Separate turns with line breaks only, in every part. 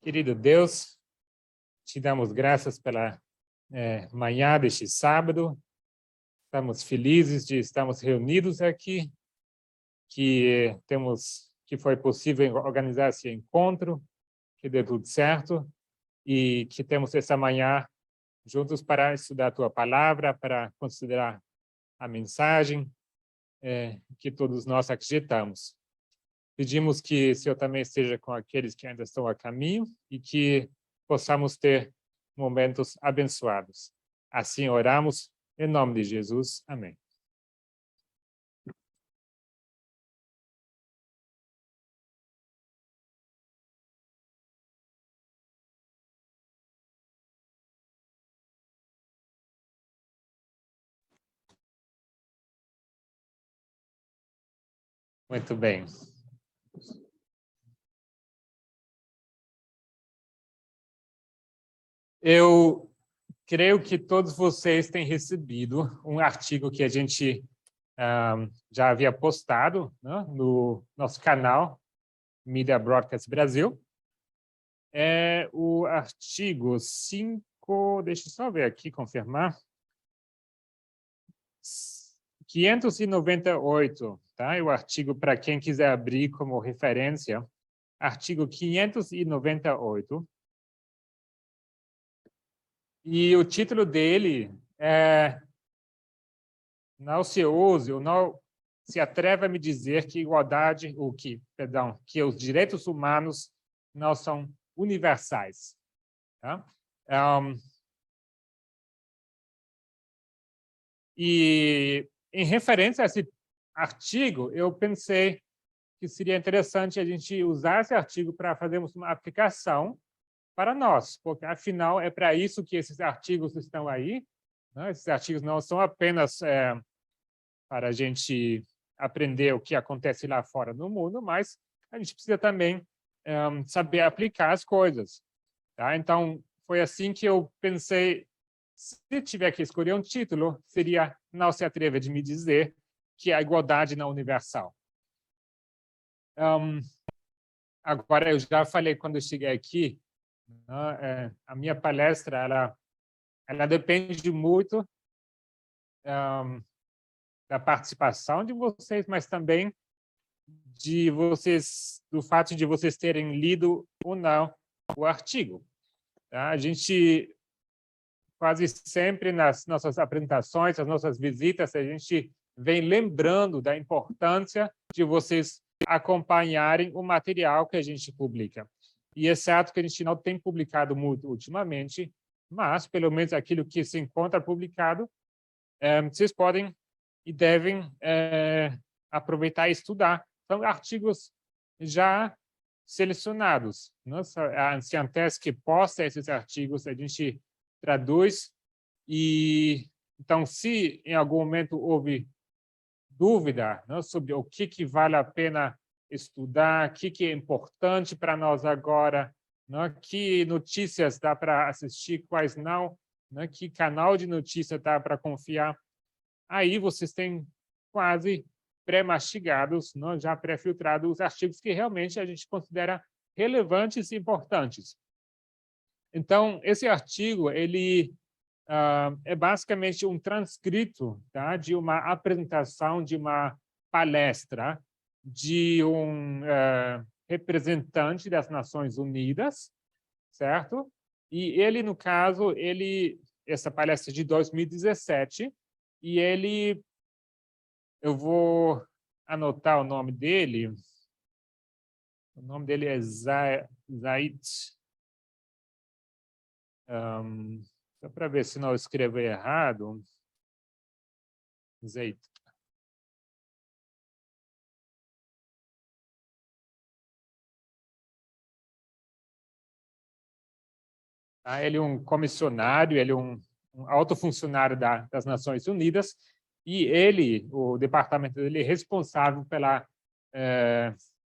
Querido Deus, te damos graças pela manhã deste sábado. Estamos felizes de estarmos reunidos aqui, que foi possível organizar esse encontro, que deu tudo certo e que temos essa manhã juntos para estudar a tua palavra, para considerar a mensagem que todos nós acreditamos. Pedimos que o Senhor também esteja com aqueles que ainda estão a caminho e que possamos ter momentos abençoados. Assim oramos, em nome de Jesus. Amém. Muito bem. Eu creio que todos vocês têm recebido um artigo que a gente já havia postado, né, no nosso canal Media Broadcast Brasil. É o artigo 5, deixa eu só ver aqui, confirmar. 598, tá? É o artigo, para quem quiser abrir como referência, artigo 598. E o título dele é: não se ouse, ou não se atreva a me dizer que que os direitos humanos não são universais. Tá? E em referência a esse artigo, eu pensei que seria interessante a gente usar esse artigo para fazermos uma aplicação para nós, porque, afinal, é para isso que esses artigos estão aí, né? Esses artigos não são apenas para a gente aprender o que acontece lá fora no mundo, mas a gente precisa também saber aplicar as coisas. Tá? Então, foi assim que eu pensei, se tiver que escolher um título, seria Não se atreva de me dizer que a igualdade não é universal. Agora, eu já falei quando eu cheguei aqui, a minha palestra ela depende muito da participação de vocês, mas também do fato de vocês terem lido ou não o artigo. Tá? A gente quase sempre nas nossas apresentações, nas nossas visitas, a gente vem lembrando da importância de vocês acompanharem o material que a gente publica. E é certo que a gente não tem publicado muito ultimamente, mas, pelo menos, aquilo que se encontra publicado, vocês podem e devem aproveitar e estudar. São artigos já selecionados. A Anciantesc posta esses artigos, a gente traduz, e então, se em algum momento houve dúvida, né, sobre o que vale a pena estudar, o que é importante para nós agora, né, que notícias dá para assistir, quais não, né, que canal de notícia dá para confiar, aí vocês têm quase pré-mastigados, né, já pré-filtrados os artigos que realmente a gente considera relevantes e importantes. Então, esse artigo ele é basicamente um transcrito, tá, de uma apresentação, de uma palestra de um representante das Nações Unidas, certo? E ele, no caso, essa palestra é de 2017, e eu vou anotar o nome dele. O nome dele é Zaid. Só para ver se não eu escrevo errado. Zaid. Ele é um comissionário, ele é um alto funcionário das Nações Unidas, e o departamento dele é responsável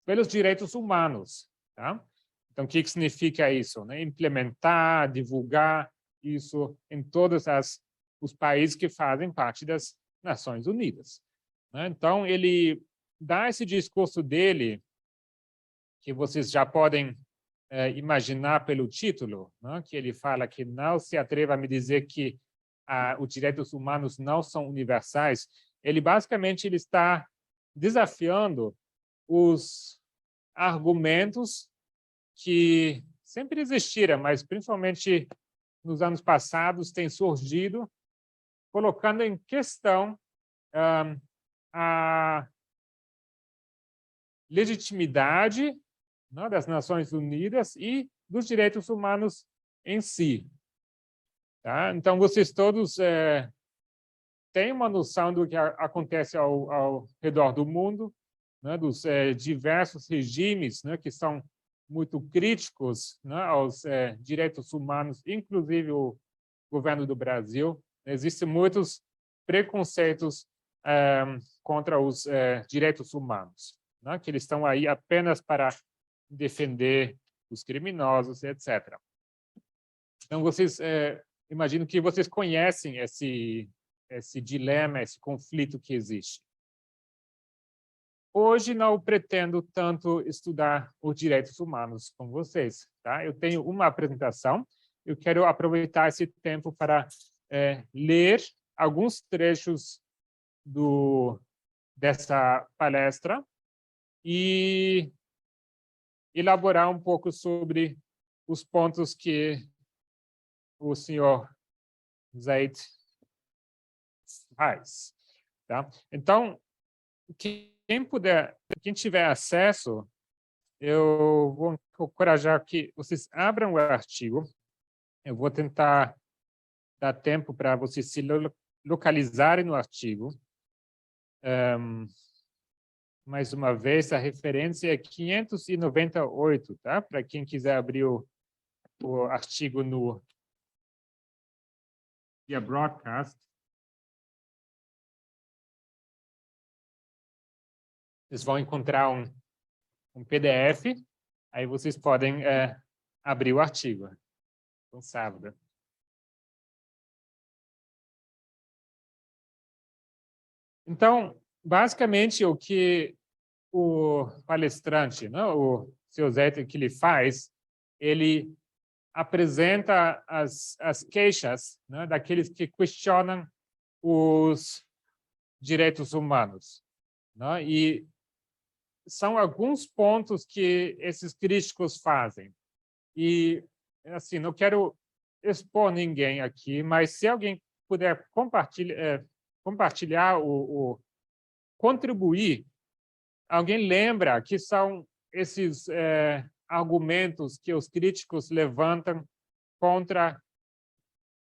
pelos direitos humanos. Tá? Então, o que significa isso? Né? Implementar, divulgar isso em todos os países que fazem parte das Nações Unidas. Né? Então, ele dá esse discurso dele, que vocês já podem imaginar pelo título, né, que ele fala que não se atreva a me dizer que os direitos humanos não são universais, ele basicamente ele está desafiando os argumentos que sempre existiram, mas principalmente nos anos passados têm surgido, colocando em questão a legitimidade, né, das Nações Unidas e dos direitos humanos em si. Tá? Então, vocês todos têm uma noção do que acontece ao redor do mundo, né, dos diversos regimes, né, que são muito críticos, né, aos direitos humanos, inclusive o governo do Brasil. Existem muitos preconceitos contra os direitos humanos, né, que eles estão aí apenas para defender os criminosos, etc. Então, vocês imagino que vocês conhecem esse dilema, esse conflito que existe. Hoje não pretendo tanto estudar os direitos humanos com vocês, tá? Eu tenho uma apresentação, eu quero aproveitar esse tempo para ler alguns trechos dessa palestra e elaborar um pouco sobre os pontos que o senhor Zaid faz, tá? Então, quem tiver acesso, eu vou encorajar que vocês abram o artigo. Eu vou tentar dar tempo para vocês se localizarem no artigo. Mais uma vez, a referência é 598, tá? Para quem quiser abrir o artigo via broadcast. Vocês vão encontrar um PDF, aí vocês podem abrir o artigo. No sábado. Então, basicamente, o que o palestrante, né, o seu Zé, que ele faz, ele apresenta as queixas, né, daqueles que questionam os direitos humanos, né, e são alguns pontos que esses críticos fazem. E, assim, não quero expor ninguém aqui, mas se alguém puder compartilhar contribuir, alguém lembra que são esses argumentos que os críticos levantam contra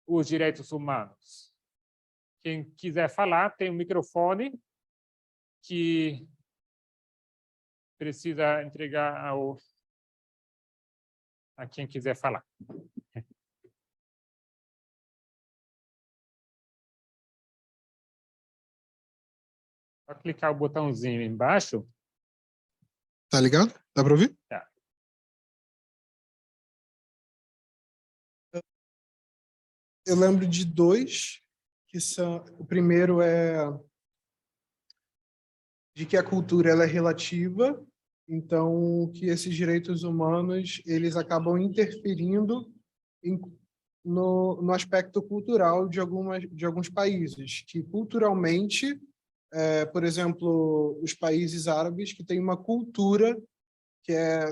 os direitos humanos? Quem quiser falar, tem um microfone que precisa entregar a quem quiser falar. Só clicar o botãozinho embaixo.
Tá ligado? Dá para ouvir?
Tá.
Eu lembro de dois, que são... O primeiro é de que a cultura ela é relativa, então que esses direitos humanos eles acabam interferindo no aspecto cultural de alguns países, que culturalmente, por exemplo, os países árabes que têm uma cultura que a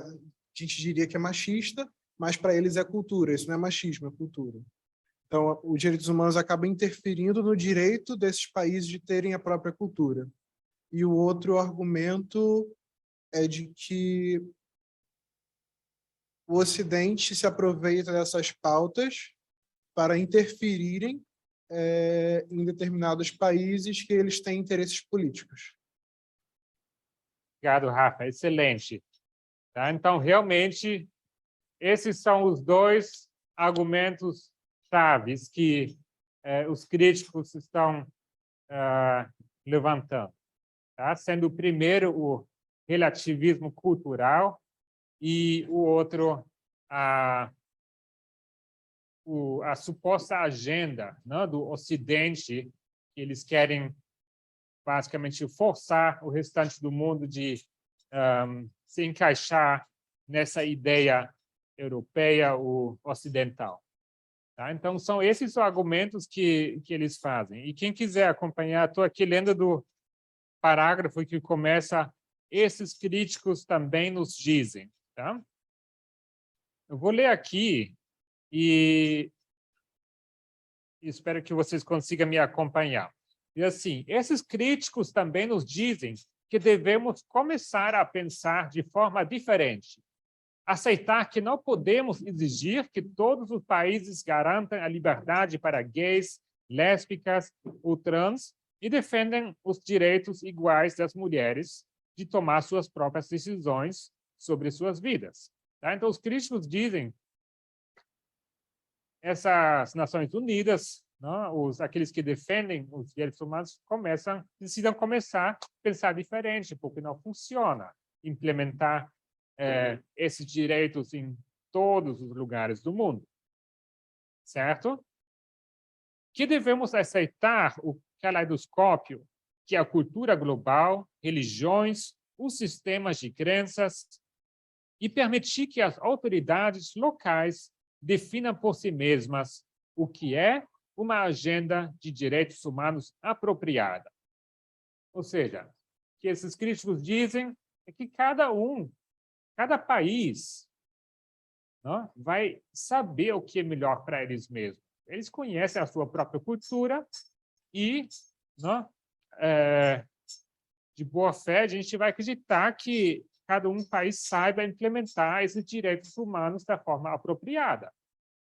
gente diria que é machista, mas para eles é cultura, isso não é machismo, é cultura. Então, os direitos humanos acabam interferindo no direito desses países de terem a própria cultura. E o outro argumento é de que o Ocidente se aproveita dessas pautas para interferirem em determinados países que eles têm interesses políticos.
Obrigado, Rafa. Excelente. Tá? Então, realmente, esses são os dois argumentos chaves que os críticos estão levantando. Tá? Sendo o primeiro o relativismo cultural e o outro a suposta agenda, né, do Ocidente, que eles querem basicamente forçar o restante do mundo de se encaixar nessa ideia europeia ou ocidental. Tá? Então, são esses os argumentos que eles fazem. E quem quiser acompanhar, estou aqui lendo do parágrafo que começa: esses críticos também nos dizem. Tá? Eu vou ler aqui e espero que vocês consigam me acompanhar. E assim, esses críticos também nos dizem que devemos começar a pensar de forma diferente. Aceitar que não podemos exigir que todos os países garantam a liberdade para gays, lésbicas ou trans e defendem os direitos iguais das mulheres de tomar suas próprias decisões sobre suas vidas. Tá? Então, os críticos dizem essas Nações Unidas, não, aqueles que defendem os direitos humanos, precisam começar a pensar diferente, porque não funciona implementar esses direitos em todos os lugares do mundo. Certo? Que devemos aceitar o caleidoscópio, que é a cultura global, religiões, os sistemas de crenças, e permitir que as autoridades locais definam por si mesmas o que é uma agenda de direitos humanos apropriada. Ou seja, o que esses críticos dizem é que cada país, não, vai saber o que é melhor para eles mesmos. Eles conhecem a sua própria cultura e, não, de boa fé, a gente vai acreditar que cada país saiba implementar esses direitos humanos da forma apropriada.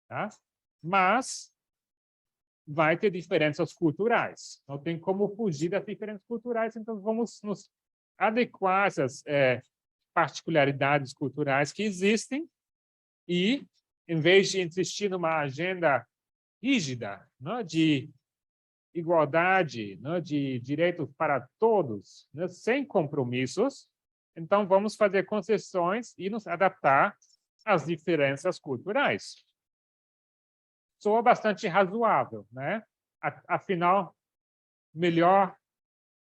Tá? Mas vai ter diferenças culturais. Não tem como fugir das diferenças culturais, então vamos nos adequar a essas particularidades culturais que existem e, em vez de insistir numa agenda rígida, né, de igualdade, né, de direitos para todos, né, sem compromissos, então vamos fazer concessões e nos adaptar às diferenças culturais. Soa bastante razoável, né? Afinal, melhor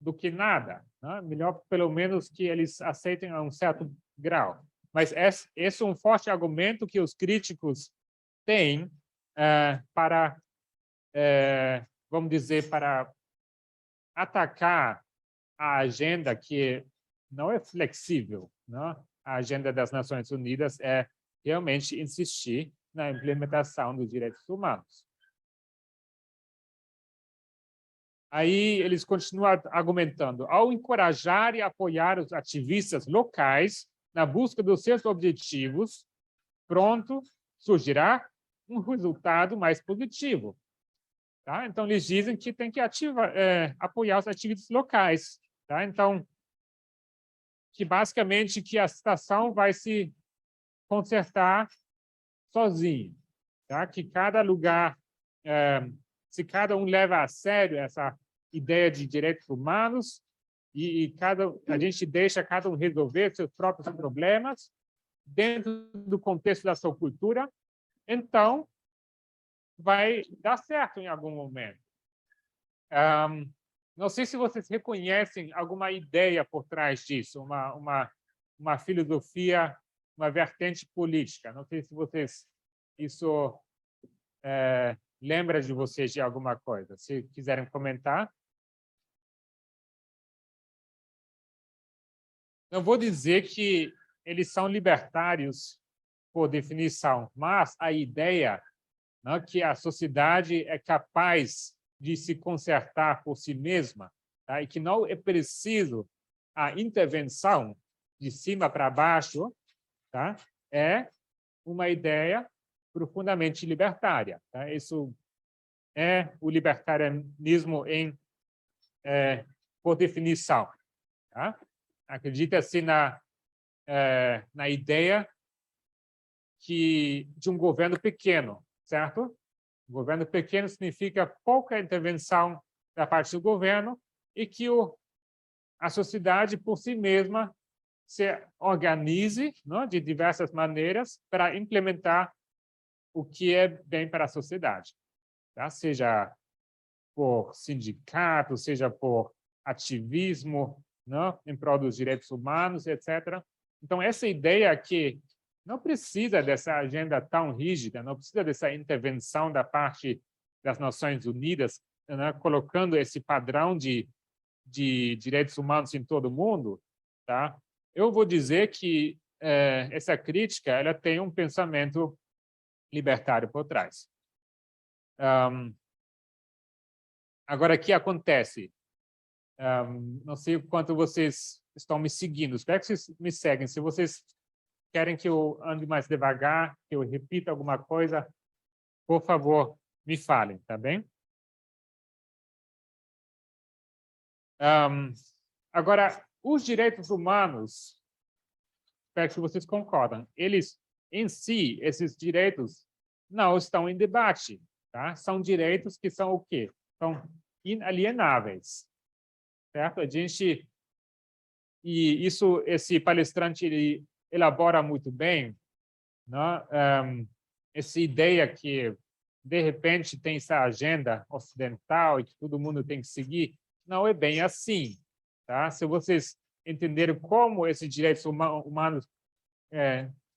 do que nada, né? Melhor pelo menos que eles aceitem a um certo grau. Mas esse é um forte argumento que os críticos têm para, vamos dizer, para atacar a agenda que não é flexível, né? A agenda das Nações Unidas é realmente insistir na implementação dos direitos humanos. Aí eles continuam argumentando: ao encorajar e apoiar os ativistas locais na busca dos seus objetivos, pronto, surgirá um resultado mais positivo. Tá? Então, eles dizem que tem que apoiar os ativistas locais. Tá? Então, que basicamente que a situação vai se consertar sozinho. Tá? Que cada lugar, se cada leva a sério essa ideia de direitos humanos e a gente deixa cada resolver seus próprios problemas dentro do contexto da sua cultura, então vai dar certo em algum momento. Não sei se vocês reconhecem alguma ideia por trás disso, uma filosofia, uma vertente política. Não sei se isso lembra de vocês de alguma coisa. Se quiserem comentar. Não vou dizer que eles são libertários por definição, mas a ideia, né, que a sociedade é capaz de se consertar por si mesma, tá? E que não é preciso a intervenção de cima para baixo, tá? É uma ideia profundamente libertária. Tá? Isso é o libertarianismo por definição. Tá? Acredita-se na ideia de um governo pequeno, certo? Um governo pequeno significa pouca intervenção da parte do governo e que a sociedade, por si mesma, se organize, não, de diversas maneiras para implementar o que é bem para a sociedade. Tá? Seja por sindicato, seja por ativismo, não, em prol dos direitos humanos, etc. Então, essa ideia que não precisa dessa agenda tão rígida, não precisa dessa intervenção da parte das Nações Unidas, né, colocando esse padrão de direitos humanos em todo o mundo, tá? Eu vou dizer que essa crítica ela tem um pensamento libertário por trás. Agora, o que acontece? Não sei o quanto vocês estão me seguindo. Espero que vocês me seguem. Se vocês querem que eu ande mais devagar, que eu repita alguma coisa, por favor, me falem, tá bem? Agora, os direitos humanos, espero que vocês concordam, eles, em si, esses direitos não estão em debate, tá? São direitos que são o quê? São inalienáveis, certo? E isso, esse palestrante, ele elabora muito bem, né? Essa ideia que, de repente, tem essa agenda ocidental e que todo mundo tem que seguir, não é bem assim, tá? Se vocês entenderem como esses direitos humanos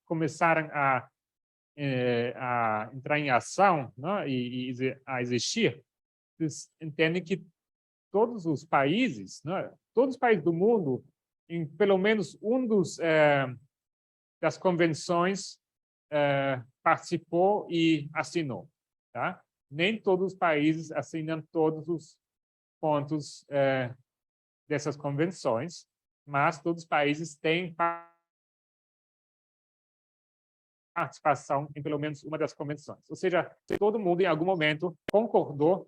começaram a entrar em ação, né? e a existir, vocês entendem que todos os países, né? Todos os países do mundo, em pelo menos das convenções, participou e assinou, tá? Nem todos os países assinam todos os pontos dessas convenções, mas todos os países têm participação em pelo menos uma das convenções. Ou seja, todo mundo, em algum momento, concordou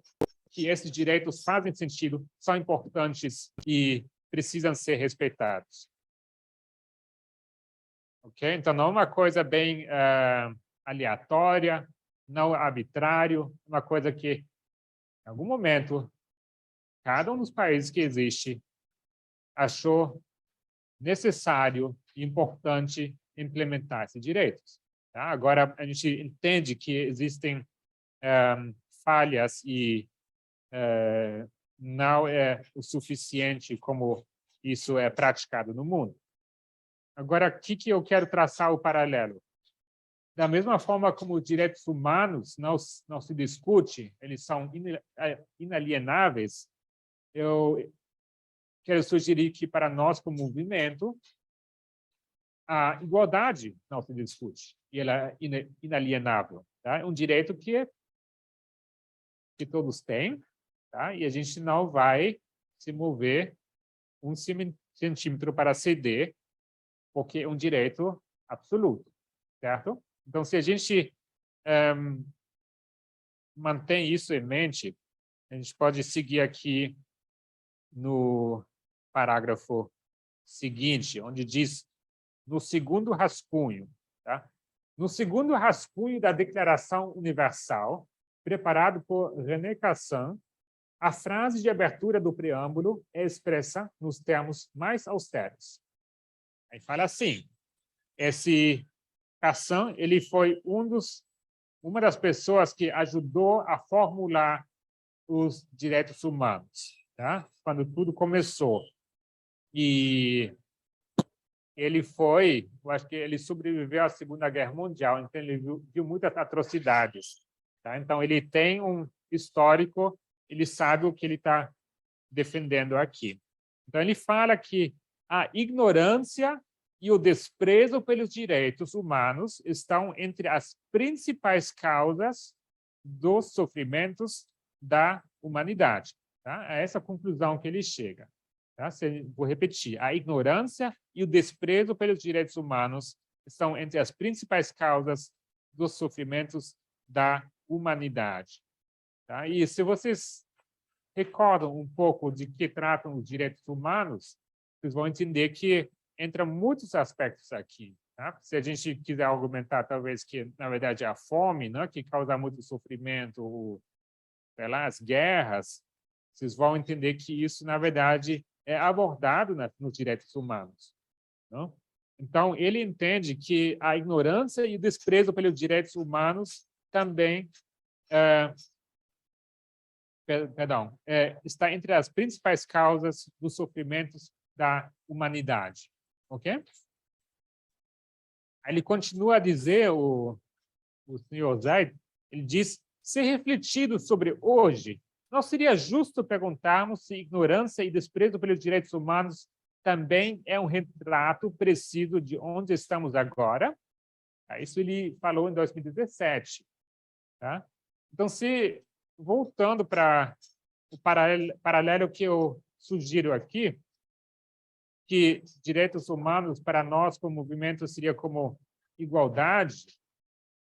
que esses direitos fazem sentido, são importantes e precisam ser respeitados. Ok? Então, não é uma coisa bem aleatória, não arbitrário, uma coisa que, em algum momento, cada um dos países que existe achou necessário e importante implementar esses direitos. Tá? Agora, a gente entende que existem falhas e não é o suficiente como isso é praticado no mundo. Agora, aqui que eu quero traçar o paralelo. Da mesma forma como os direitos humanos não se discute, eles são inalienáveis, eu quero sugerir que, para nós, como movimento, a igualdade não se discute, e ela é inalienável. Tá? É um direito que todos têm, tá? E a gente não vai se mover um centímetro para ceder, porque é um direito absoluto, certo? Então, se a gente mantém isso em mente, a gente pode seguir aqui no parágrafo seguinte, onde diz, no segundo rascunho, tá? No segundo rascunho da Declaração Universal, preparado por René Cassin, a frase de abertura do preâmbulo é expressa nos termos mais austeros. Aí fala assim, esse Cassin, ele foi uma das pessoas que ajudou a formular os direitos humanos, tá? Quando tudo começou. E eu acho que ele sobreviveu à Segunda Guerra Mundial, então ele viu muitas atrocidades, tá? Então ele tem um histórico, ele sabe o que ele está defendendo aqui. Então ele fala que a ignorância e o desprezo pelos direitos humanos estão entre as principais causas dos sofrimentos da humanidade. Tá? É essa a conclusão que ele chega. Tá? Vou repetir. A ignorância e o desprezo pelos direitos humanos estão entre as principais causas dos sofrimentos da humanidade. Tá? E se vocês recordam um pouco de que tratam os direitos humanos, vocês vão entender que entra muitos aspectos aqui. Tá? Se a gente quiser argumentar, talvez, que, na verdade, é a fome, né, que causa muito sofrimento, sei lá, as guerras, vocês vão entender que isso, na verdade, é abordado nos direitos humanos. Não? Então, ele entende que a ignorância e o desprezo pelos direitos humanos também está entre as principais causas dos sofrimentos da humanidade. Ok? Aí ele continua a dizer, o senhor Zaid, ele diz, se refletido sobre hoje, não seria justo perguntarmos se ignorância e desprezo pelos direitos humanos também é um retrato preciso de onde estamos agora? Isso ele falou em 2017. Tá? Então, voltando para o paralelo que eu sugiro aqui, que direitos humanos para nós, como movimento, seria como igualdade,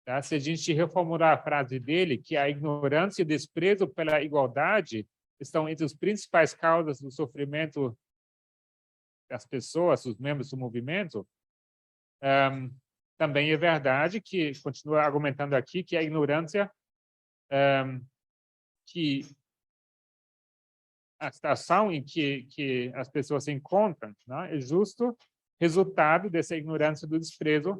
tá? Se a gente reformular a frase dele, que a ignorância e o desprezo pela igualdade estão entre as principais causas do sofrimento das pessoas, dos membros do movimento, também é verdade que, continua argumentando aqui, que a ignorância, que a situação em que as pessoas se encontram, né, é justo resultado dessa ignorância do desprezo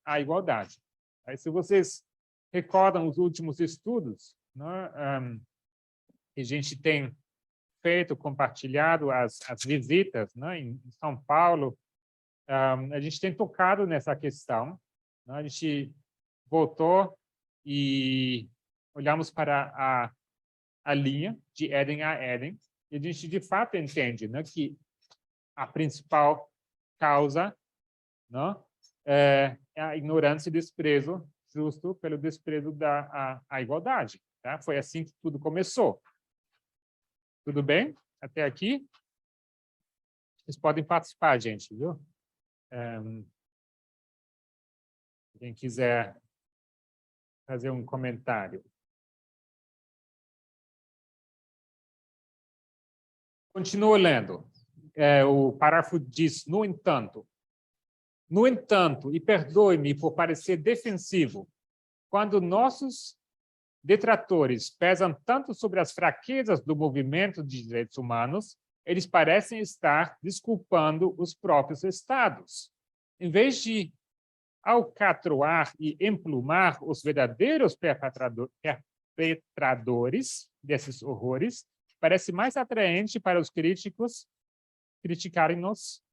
à igualdade. Aí, se vocês recordam os últimos estudos, né, que a gente tem feito, compartilhado as visitas, né, em São Paulo, a gente tem tocado nessa questão, né, a gente voltou e olhamos para a linha de Éden a Éden, e a gente, de fato, entende, né, que a principal causa, né, é a ignorância e desprezo, justo pelo desprezo à igualdade. Tá? Foi assim que tudo começou. Tudo bem? Até aqui? Vocês podem participar, gente, viu? Quem quiser fazer um comentário. Continuo lendo. O parágrafo diz, no entanto, e perdoe-me por parecer defensivo, quando nossos detratores pesam tanto sobre as fraquezas do movimento de direitos humanos, eles parecem estar desculpando os próprios estados. Em vez de alcatroar e emplumar os verdadeiros perpetradores desses horrores, parece mais atraente para os críticos criticarem-nos,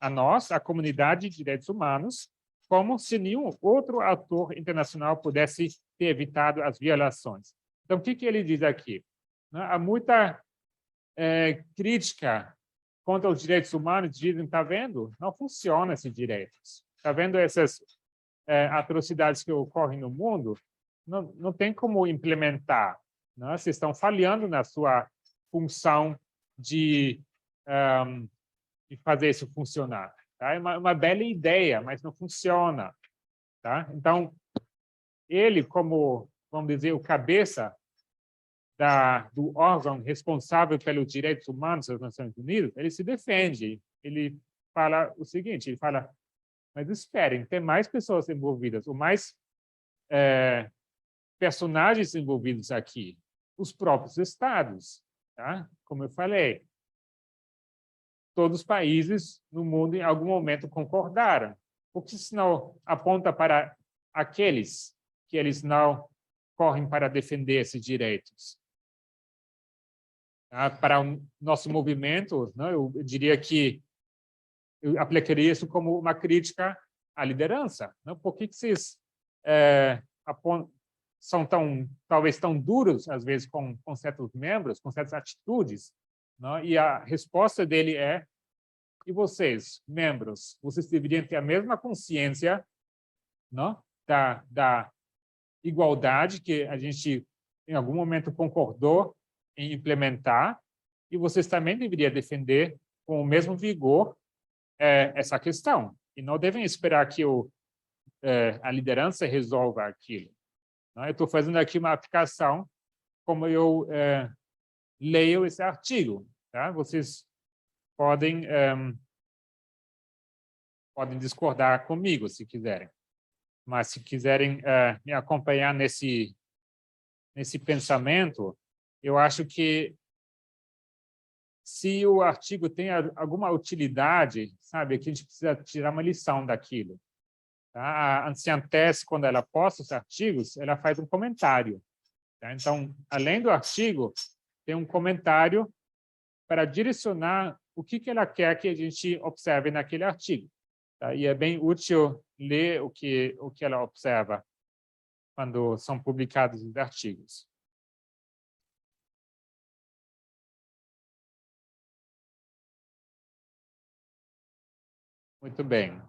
a nós, a comunidade de direitos humanos, como se nenhum outro ator internacional pudesse ter evitado as violações. Então, o que ele diz aqui? Há muita crítica contra os direitos humanos, dizem, está vendo? Não funciona esses direitos. Está vendo essas atrocidades que ocorrem no mundo? Não tem como implementar. Né? Vocês estão falhando na sua função de fazer isso funcionar. Tá? É uma bela ideia, mas não funciona. Tá? Então, ele, como, vamos dizer, o cabeça do órgão responsável pelos direitos humanos das Nações Unidas, ele se defende. Ele fala o seguinte, ele fala, mas esperem, tem mais pessoas envolvidas, ou mais personagens envolvidos aqui, os próprios estados. Tá? Como eu falei, todos os países no mundo, em algum momento, concordaram. Porque senão aponta para aqueles que eles não correm para defender esses direitos. Para o nosso movimento, né, eu diria que eu aplicaria isso como uma crítica à liderança. Né? Por que vocês são talvez tão duros, às vezes, com certos membros, com certas atitudes? Né? E a resposta dele é, e vocês, membros, vocês deveriam ter a mesma consciência, né, da igualdade que a gente, em algum momento, concordou em implementar, e vocês também deveriam defender com o mesmo vigor essa questão. E não devem esperar que a liderança resolva aquilo. Né? Eu estou fazendo aqui uma aplicação como eu leio esse artigo. Tá? Vocês podem discordar comigo, se quiserem. Mas, se quiserem me acompanhar nesse pensamento, eu acho que, se o artigo tem alguma utilidade, sabe, aqui a gente precisa tirar uma lição daquilo. Tá? A Anciã Tess, quando ela posta os artigos, ela faz um comentário. Tá? Então, além do artigo, tem um comentário para direcionar o que ela quer que a gente observe naquele artigo. Tá? E é bem útil ler o que ela observa quando são publicados os artigos. Muito bem.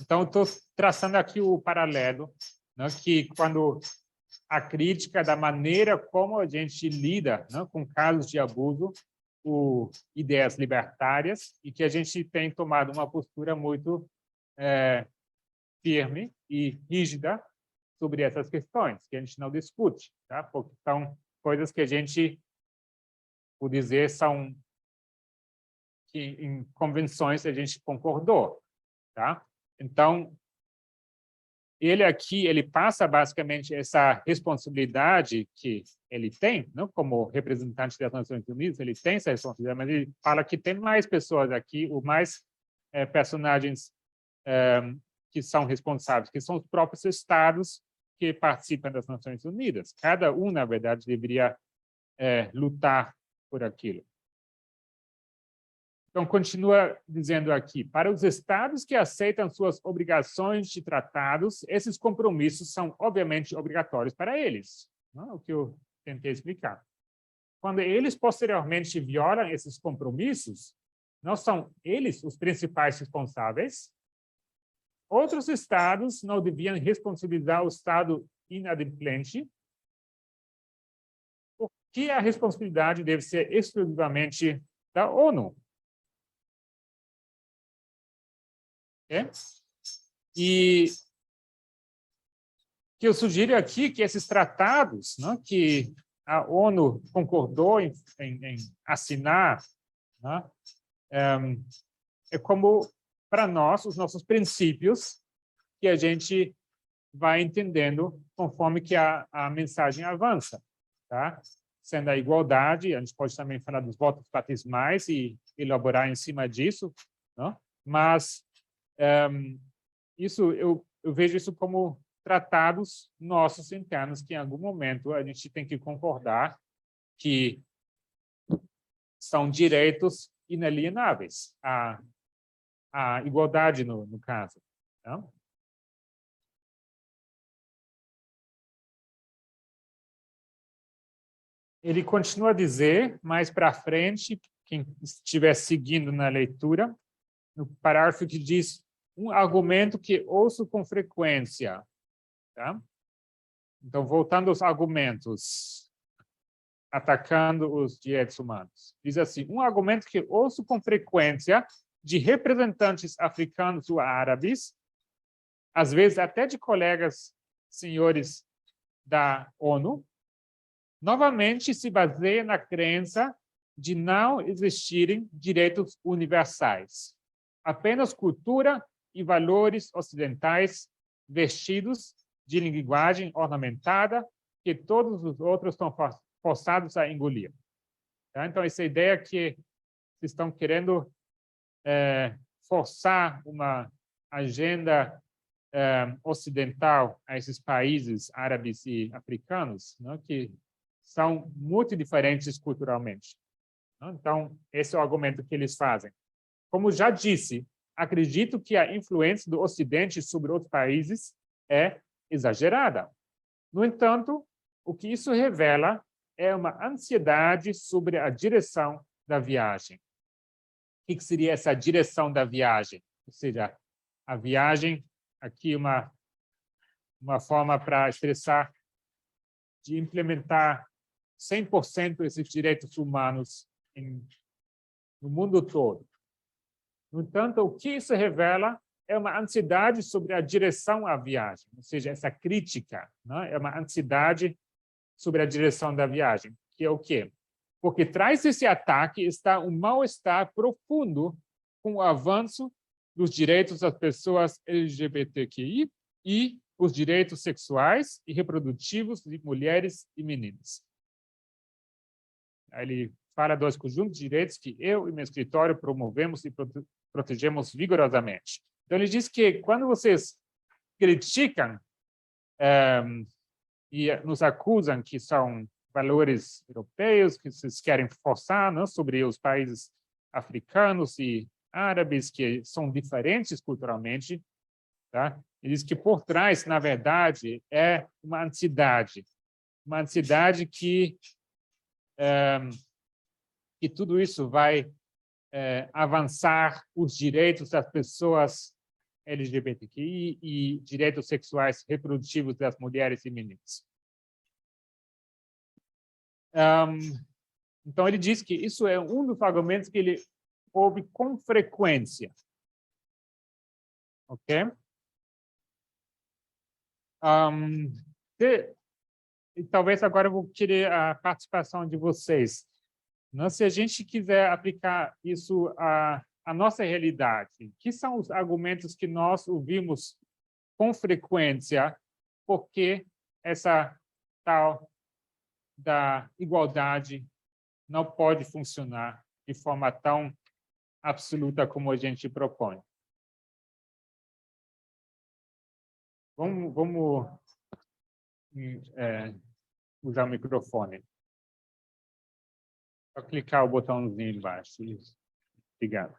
Então, estou traçando aqui o paralelo, né, que quando a crítica da maneira como a gente lida, né, com casos de abuso, ideias libertárias, e que a gente tem tomado uma postura muito firme e rígida sobre essas questões, que a gente não discute, tá? Porque são coisas que a gente, por dizer, são que em convenções a gente concordou, tá? Então, ele passa basicamente essa responsabilidade que ele tem, não como representante das Nações Unidas, ele tem essa responsabilidade, mas ele fala que tem mais pessoas aqui, ou mais personagens que são responsáveis, que são os próprios estados que participam das Nações Unidas. Cada um, na verdade, deveria lutar por aquilo. Então, continua dizendo aqui, para os estados que aceitam suas obrigações de tratados, esses compromissos são, obviamente, obrigatórios para eles. Não é o que eu tentei explicar. Quando eles, posteriormente, violam esses compromissos, não são eles os principais responsáveis. Outros estados não deviam responsabilizar o estado inadimplente, porque a responsabilidade deve ser exclusivamente da ONU. E que eu sugiro aqui que esses tratados, né, que a ONU concordou em assinar, né, é como, para nós, os nossos princípios que a gente vai entendendo conforme que a mensagem avança. Tá? Sendo a igualdade, a gente pode também falar dos votos batismais e elaborar em cima disso, né? Mas isso eu vejo isso como tratados nossos internos, que em algum momento a gente tem que concordar que são direitos inalienáveis, a igualdade no caso. Tá? Ele continua a dizer, mais para frente, quem estiver seguindo na leitura, no parágrafo que diz um argumento que ouço com frequência. Tá? Então, voltando aos argumentos, atacando os direitos humanos. Diz assim, um argumento que ouço com frequência de representantes africanos ou árabes, às vezes até de colegas senhores da ONU, novamente se baseia na crença de não existirem direitos universais. Apenas cultura e valores ocidentais vestidos de linguagem ornamentada que todos os outros estão forçados a engolir. Tá? Então, essa ideia que estão querendo forçar uma agenda ocidental a esses países árabes e africanos, né, que são muito diferentes culturalmente. Então, esse é o argumento que eles fazem. Como já disse, acredito que a influência do Ocidente sobre outros países é exagerada. No entanto, o que isso revela é uma ansiedade sobre a direção da viagem. O que seria essa direção da viagem? Ou seja, a viagem, aqui uma forma para expressar de implementar 100% esses direitos humanos no mundo todo. No entanto, o que isso revela é uma ansiedade sobre a direção à viagem, ou seja, essa crítica, né? É uma ansiedade sobre a direção da viagem, que é o quê? Porque traz desse ataque está um mal-estar profundo com o avanço dos direitos das pessoas LGBTQI e os direitos sexuais e reprodutivos de mulheres e meninas. Ele fala dos conjuntos de direitos que eu e meu escritório promovemos e protegemos vigorosamente. Então, ele diz que quando vocês criticam e nos acusam que são valores europeus, que vocês querem forçar, né, sobre os países africanos e árabes que são diferentes culturalmente, tá? Ele diz que por trás, na verdade, é uma ansiedade que tudo isso vai avançar os direitos das pessoas LGBTQI e direitos sexuais reprodutivos das mulheres e meninas. Então, ele diz que isso é um dos argumentos que ele ouve com frequência. Ok? E talvez agora eu vou querer a participação de vocês. Se a gente quiser aplicar isso à nossa realidade, que são os argumentos que nós ouvimos com frequência, porque essa tal da igualdade não pode funcionar de forma tão absoluta como a gente propõe. Vamos usar o microfone. Só clicar o botãozinho embaixo. Isso. Obrigado.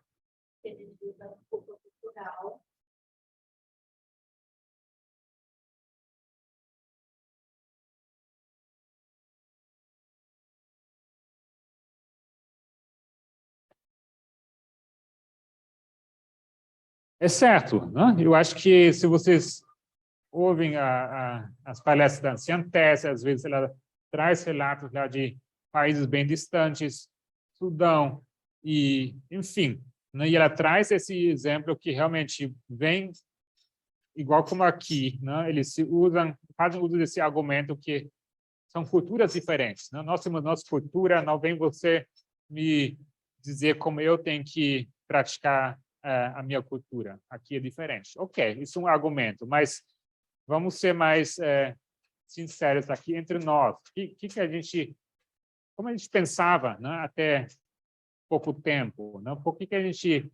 É certo, né? Eu acho que se vocês ouvem as palestras da Ciantese, às vezes ela traz relatos lá de países bem distantes, Sudão, e enfim, né? E ela traz esse exemplo que realmente vem igual como aqui, né? Eles fazem uso desse argumento que são culturas diferentes, né? Nós temos nossa cultura, não vem você me dizer como eu tenho que praticar a minha cultura. Aqui é diferente. Ok, isso é um argumento, mas vamos ser mais sinceros aqui entre nós. Como a gente pensava, né, até pouco tempo, né? Por que a gente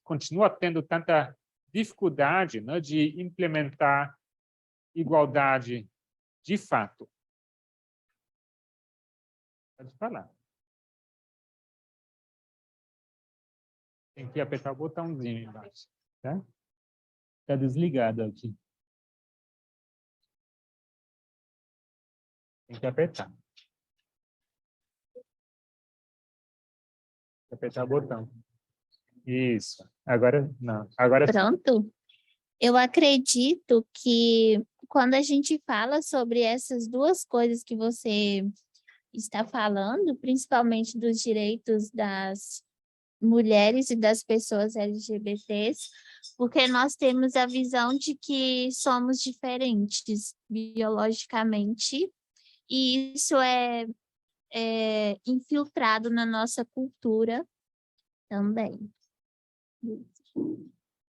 continua tendo tanta dificuldade, né, de implementar igualdade de fato? Pode falar. Tem que apertar o botãozinho embaixo, tá? Está desligado aqui. Tem que apertar. Tem que apertar o botão. Isso. Agora, não. Agora sim.
Pronto. Eu acredito que quando a gente fala sobre essas duas coisas que você está falando, principalmente dos direitos das mulheres e das pessoas LGBTs, porque nós temos a visão de que somos diferentes biologicamente, e isso é infiltrado na nossa cultura também.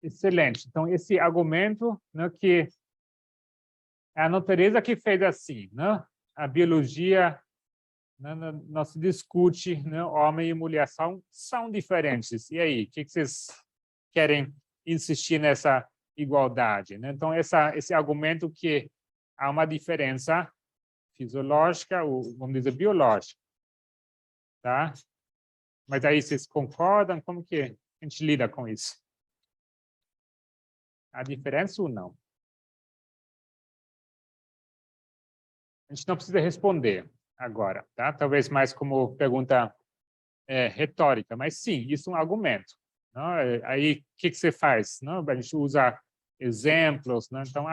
Excelente. Então, esse argumento, né, que é a natureza que fez assim, né? A biologia, né, não se discute, né? Homem e mulher são diferentes. E aí, o que vocês querem insistir nessa igualdade, né? Então, esse argumento que há uma diferença fisiológica, ou vamos dizer biológica, tá? Mas aí vocês concordam? Como que a gente lida com isso? Há diferença ou não? A gente não precisa responder agora, tá? Talvez mais como pergunta retórica, mas sim, isso é um argumento. Não? Aí, o que você faz? Não? A gente usa exemplos, né? Então,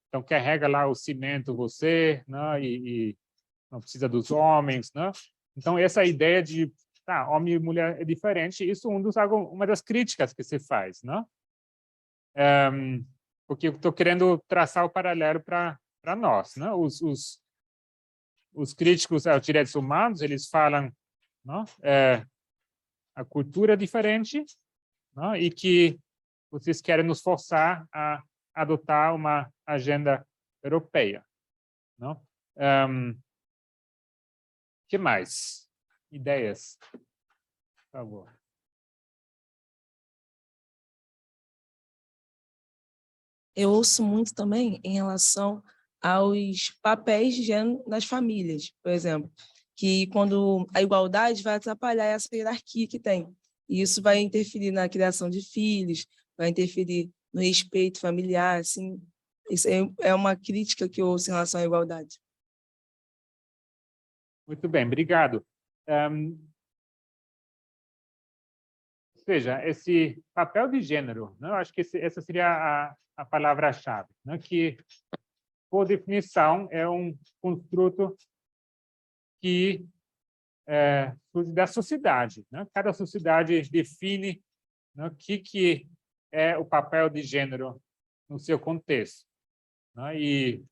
então carrega lá o cimento você, né? E não precisa dos homens, né? Então, essa ideia de homem e mulher é diferente, isso é uma das críticas que se faz, né? Porque eu estou querendo traçar o paralelo para nós, né? Os críticos aos direitos humanos, eles falam, não? A cultura é diferente, não? E que vocês querem nos forçar a adotar uma agenda europeia, não? Que mais? Ideias, por favor.
Eu ouço muito também em relação aos papéis de gênero nas famílias. Por exemplo, que quando a igualdade vai atrapalhar essa hierarquia que tem. E isso vai interferir na criação de filhos, vai interferir no respeito familiar, assim. Isso é uma crítica que eu ouço em relação à igualdade.
Muito bem, obrigado. Ou seja, esse papel de gênero, né? Eu acho que essa seria a palavra-chave, né? Que, por definição, é um construto que surge da sociedade, né? Cada sociedade define, né, o que é o papel de gênero no seu contexto, né? E,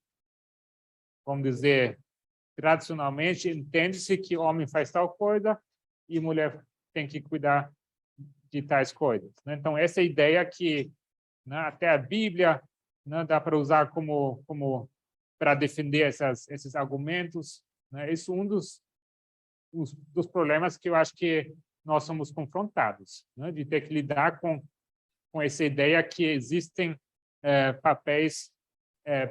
vamos dizer, tradicionalmente, entende-se que homem faz tal coisa e mulher tem que cuidar de tais coisas, né? Então, essa ideia que, né, até a Bíblia, né, dá para usar como para defender esses argumentos, né? Isso é um dos problemas que eu acho que nós somos confrontados, né? De ter que lidar com essa ideia que existem papéis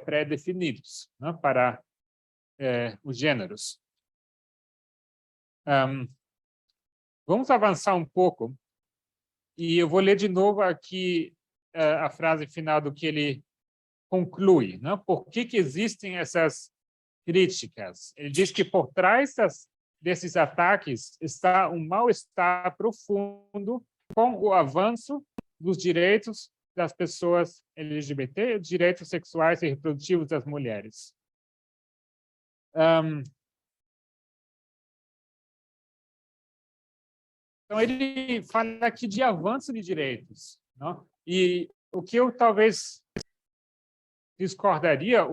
pré-definidos, né, para os gêneros. Vamos avançar um pouco e eu vou ler de novo aqui a frase final do que ele conclui, né? Por que existem essas críticas? Ele diz que por trás desses ataques está um mal-estar profundo com o avanço dos direitos das pessoas LGBT, direitos sexuais e reprodutivos das mulheres. Então, ele fala aqui de avanço de direitos, não? E o que eu talvez discordaria,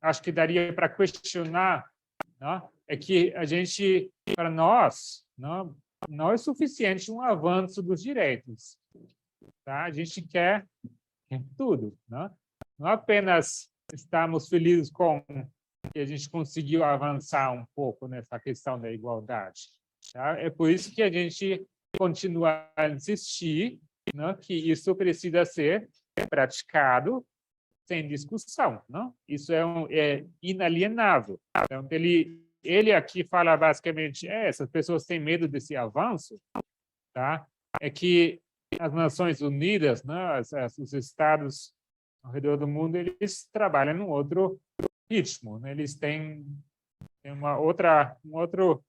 acho que daria para questionar, não? É que a gente, para nós, não é suficiente um avanço dos direitos. Tá? A gente quer tudo. Não apenas estamos felizes com que a gente conseguiu avançar um pouco nessa questão da igualdade. Tá? É por isso que a gente continua a insistir, né, que isso precisa ser praticado sem discussão. Não? Isso é inalienável. Então, ele aqui fala basicamente, essas pessoas têm medo desse avanço, tá? É que as Nações Unidas, né, os estados ao redor do mundo, eles trabalham num outro ritmo, né? Eles têm um outro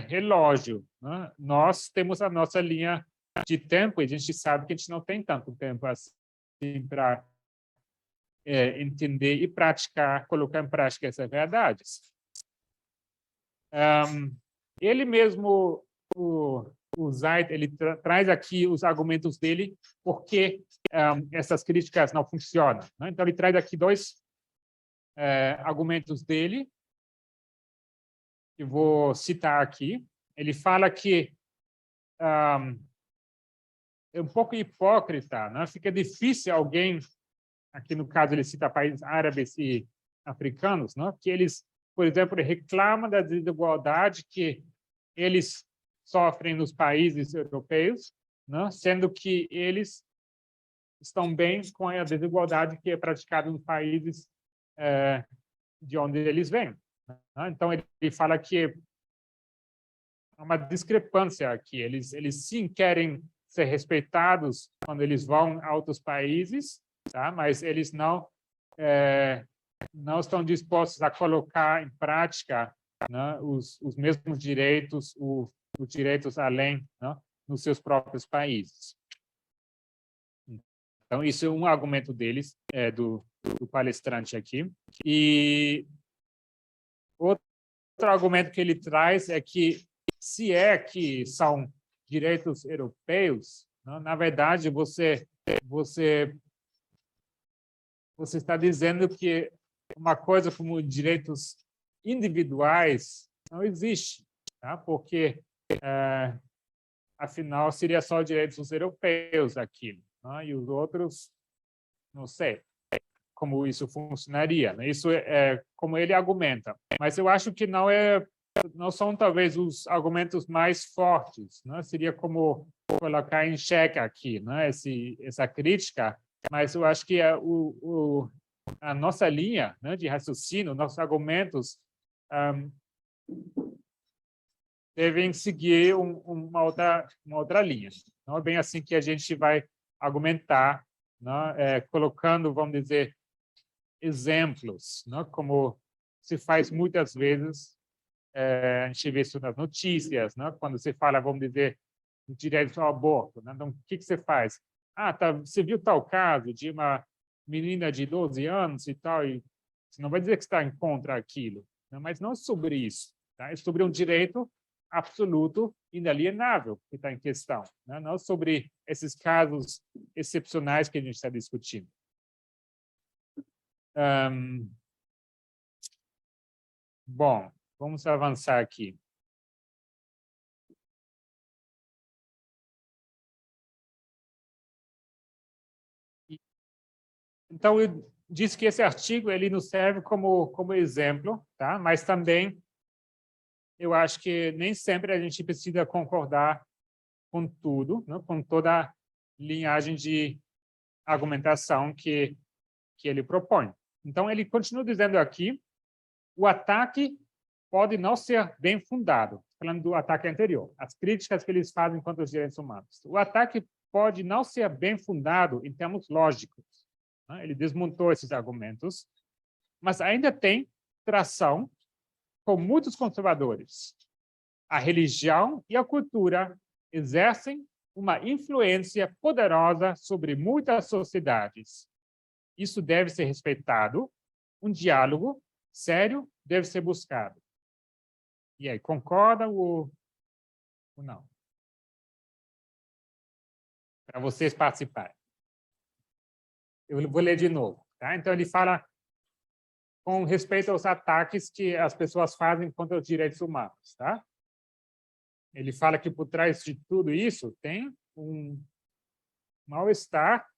relógio, né? Nós temos a nossa linha de tempo e a gente sabe que a gente não tem tanto tempo assim para entender e praticar, colocar em prática essas verdades. Ele mesmo, o Zaid, ele traz aqui os argumentos dele porque essas críticas não funcionam, né? Então, ele traz aqui dois argumentos dele, que vou citar aqui. Ele fala que é um pouco hipócrita, né? Fica difícil alguém, aqui no caso ele cita países árabes e africanos, né? Que eles, por exemplo, reclamam da desigualdade que eles sofrem nos países europeus, né? Sendo que eles estão bem com a desigualdade que é praticada nos países de onde eles vêm. Né? Então, ele fala que há uma discrepância aqui. Eles sim querem ser respeitados quando eles vão a outros países, tá? Mas eles não estão dispostos a colocar em prática, né, os mesmos direitos, os direitos além, né, nos seus próprios países. Então, isso é um argumento deles, do palestrante aqui. E outro argumento que ele traz é que, se é que são direitos europeus, né, na verdade, você está dizendo que uma coisa como direitos individuais não existe, tá? Porque, afinal, seria só direitos dos europeus aquilo, né? E os outros, não sei como isso funcionaria, né? Isso é como ele argumenta. Mas eu acho que não são, talvez, os argumentos mais fortes, né? Seria como colocar em xeque aqui, né? Essa crítica, mas eu acho que a nossa linha, né, de raciocínio, nossos argumentos devem seguir uma outra linha. Não é bem assim que a gente vai argumentar, né? Colocando, vamos dizer, exemplos, né? Como se faz muitas vezes, a gente vê isso nas notícias, né? Quando se fala, vamos dizer, do direito ao aborto, né? Então, o que você faz? Você viu tal caso de uma menina de 12 anos e tal, e você não vai dizer que está em contra aquilo, né? Mas não é sobre isso, tá? É sobre um direito absoluto, inalienável, que está em questão, né? Não sobre esses casos excepcionais que a gente está discutindo. Bom, vamos avançar aqui. Então, eu disse que esse artigo ele nos serve como exemplo, tá? Mas também eu acho que nem sempre a gente precisa concordar com tudo, né? Com toda a linhagem de argumentação que ele propõe. Então, ele continua dizendo aqui, o ataque pode não ser bem fundado, falando do ataque anterior, as críticas que eles fazem contra os direitos humanos. O ataque pode não ser bem fundado em termos lógicos, né? Ele desmontou esses argumentos, mas ainda tem tração com muitos conservadores. A religião e a cultura exercem uma influência poderosa sobre muitas sociedades. Isso deve ser respeitado. Um diálogo sério deve ser buscado. E aí, concorda ou não? Para vocês participarem. Eu vou ler de novo, tá? Então, ele fala com respeito aos ataques que as pessoas fazem contra os direitos humanos, tá? Ele fala que por trás de tudo isso tem um mal-estar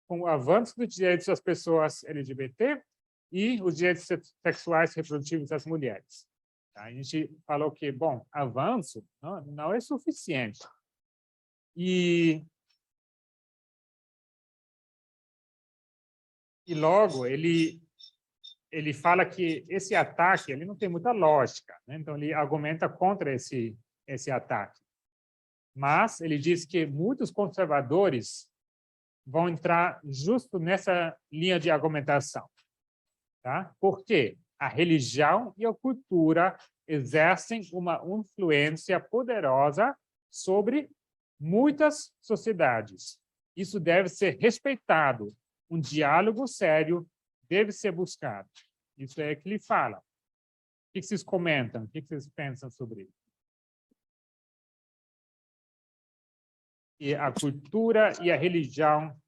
com o avanço dos direitos das pessoas LGBT e os direitos sexuais e reprodutivos das mulheres. A gente falou que, bom, avanço não é suficiente. E logo, ele fala que esse ataque ele não tem muita lógica, né? Então, ele argumenta contra esse ataque. Mas ele diz que muitos conservadores vão entrar justo nessa linha de argumentação. Tá? Por quê? A religião e a cultura exercem uma influência poderosa sobre muitas sociedades. Isso deve ser respeitado. Um diálogo sério deve ser buscado. Isso é o que ele fala. O que vocês comentam? O que vocês pensam sobre isso? E a cultura e a religião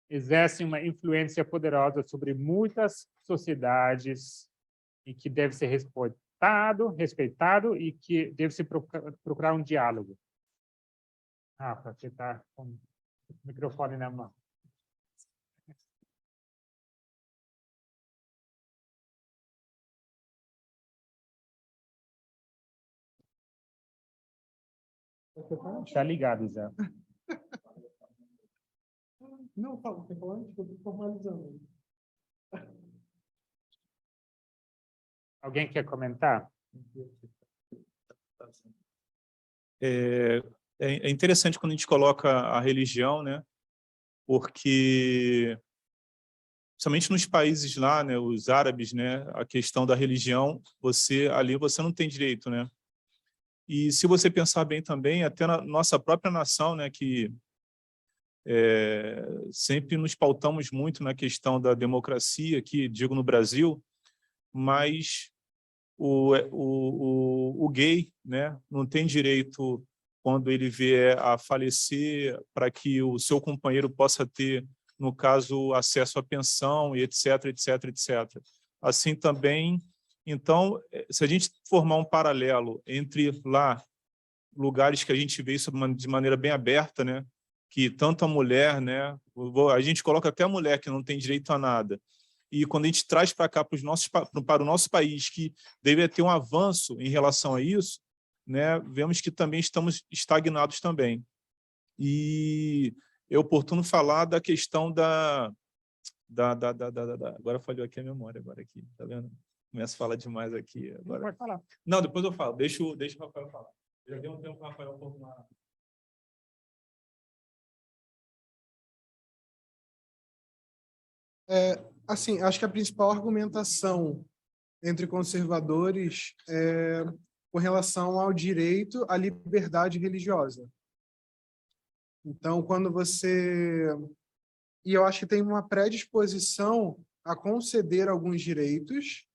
exercem uma influência poderosa sobre muitas sociedades e que deve ser respeitado e que deve se procurar um diálogo. Rafa, você está com o microfone na mão. Está ligado, Zé.
Não, fala, você falando, eu estou formalizando.
Alguém quer comentar?
É interessante quando a gente coloca a religião, né? Porque, somente nos países lá, né, os árabes, né, a questão da religião, ali você não tem direito, né? E se você pensar bem também, até na nossa própria nação, né, que sempre nos pautamos muito na questão da democracia, aqui, digo no Brasil, mas o gay, né, não tem direito, quando ele vier a falecer, para que o seu companheiro possa ter, no caso, acesso à pensão, e etc, etc, etc. Assim também, então, se a gente formar um paralelo entre lá, lugares que a gente vê isso de maneira bem aberta, né, que tanto a mulher, né, a gente coloca até a mulher que não tem direito a nada, e quando a gente traz para cá para o nosso país, que deveria ter um avanço em relação a isso, né, vemos que também estamos estagnados também. E é oportuno falar da questão agora falhou aqui a memória, agora aqui, tá vendo? Começo a falar demais aqui. Agora.
Pode falar.
Não, depois eu falo. Deixa o Rafael falar. Já deu um tempo para o Rafael formar.
Assim, acho que a principal argumentação entre conservadores é com relação ao direito à liberdade religiosa. Então, quando você... E eu acho que tem uma predisposição a conceder alguns direitos,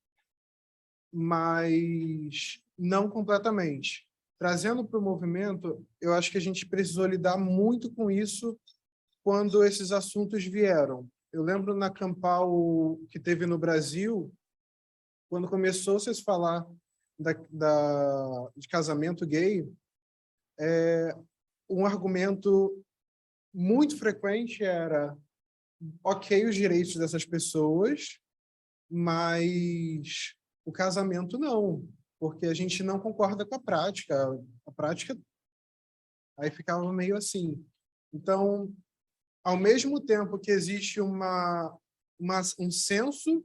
mas não completamente. Trazendo para o movimento, eu acho que a gente precisou lidar muito com isso quando esses assuntos vieram. Eu lembro na Campal que teve no Brasil, quando começou-se a se falar de casamento gay, um argumento muito frequente era: ok, os direitos dessas pessoas, mas o casamento não, porque a gente não concorda com a prática. A prática aí ficava meio assim. Então, ao mesmo tempo que existe um senso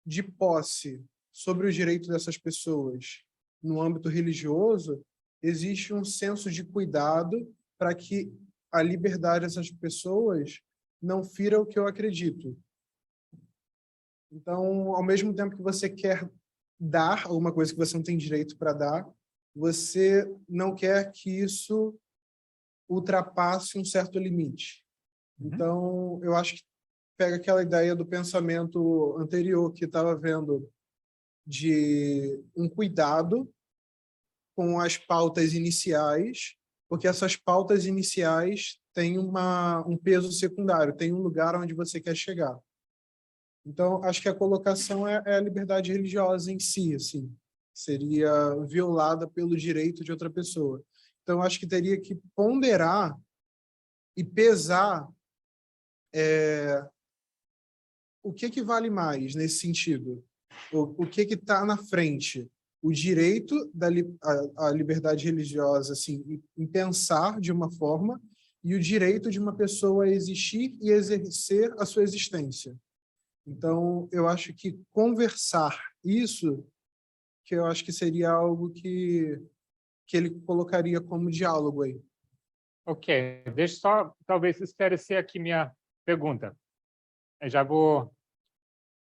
de posse sobre o direito dessas pessoas no âmbito religioso, existe um senso de cuidado para que a liberdade dessas pessoas não fira o que eu acredito. Então, ao mesmo tempo que você quer dar alguma coisa que você não tem direito para dar, você não quer que isso ultrapasse um certo limite. Então, eu acho que pega aquela ideia do pensamento anterior que estava vendo de um cuidado com as pautas iniciais, porque essas pautas iniciais têm um peso secundário, tem um lugar onde você quer chegar. Então, acho que a colocação é a liberdade religiosa em si, assim, seria violada pelo direito de outra pessoa. Então, acho que teria que ponderar e pesar o que vale mais nesse sentido? O que está na frente? O direito à liberdade religiosa, assim, em pensar de uma forma, e o direito de uma pessoa a existir e exercer a sua existência. Então, eu acho que conversar isso, que eu acho que seria algo que ele colocaria como diálogo aí.
Ok, deixa só, talvez, esclarecer aqui minha pergunta. Eu já vou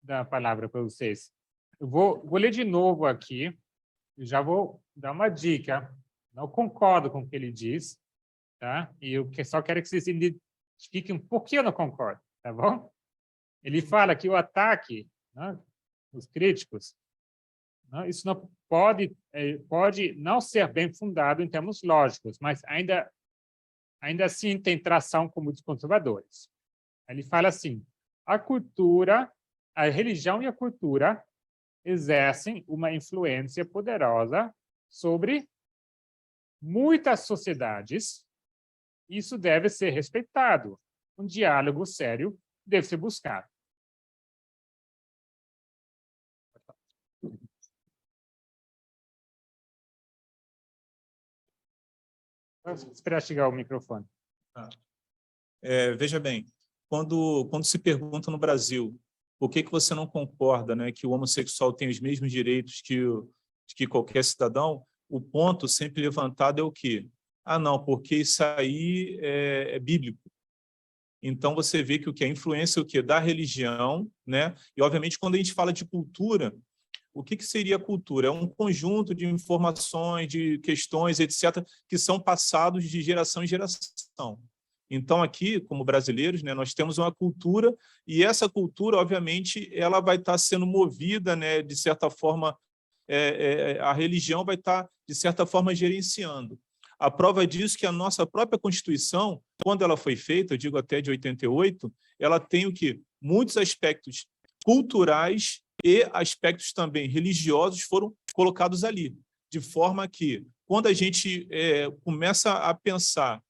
dar a palavra para vocês. Eu vou ler de novo aqui, e já vou dar uma dica. Não concordo com o que ele diz, tá? E eu só quero que vocês identifiquem por que eu não concordo, tá bom? Ele fala que o ataque, né, os críticos, né, isso não pode não ser bem fundado em termos lógicos, mas ainda assim tem tração com muitos conservadores. Ele fala assim: a religião e a cultura exercem uma influência poderosa sobre muitas sociedades. Isso deve ser respeitado. Um diálogo sério deve ser buscado. Vamos esperar chegar o microfone.
Veja bem, quando se pergunta no Brasil por que você não concorda, né, que o homossexual tem os mesmos direitos que qualquer cidadão, o ponto sempre levantado é o quê? Ah, não, porque isso aí é bíblico. Então, você vê que o que é influência o quê? Da religião, né? E, obviamente, quando a gente fala de cultura, o que seria cultura? É um conjunto de informações, de questões, etc., que são passados de geração em geração. Então, aqui, como brasileiros, né, nós temos uma cultura, e essa cultura, obviamente, ela vai estar sendo movida, né, de certa forma, a religião vai estar, de certa forma, gerenciando. A prova disso é que a nossa própria Constituição, quando ela foi feita, eu digo até de 88, ela tem o quê? Muitos aspectos culturais e aspectos também religiosos foram colocados ali, de forma que, quando a gente começa a pensar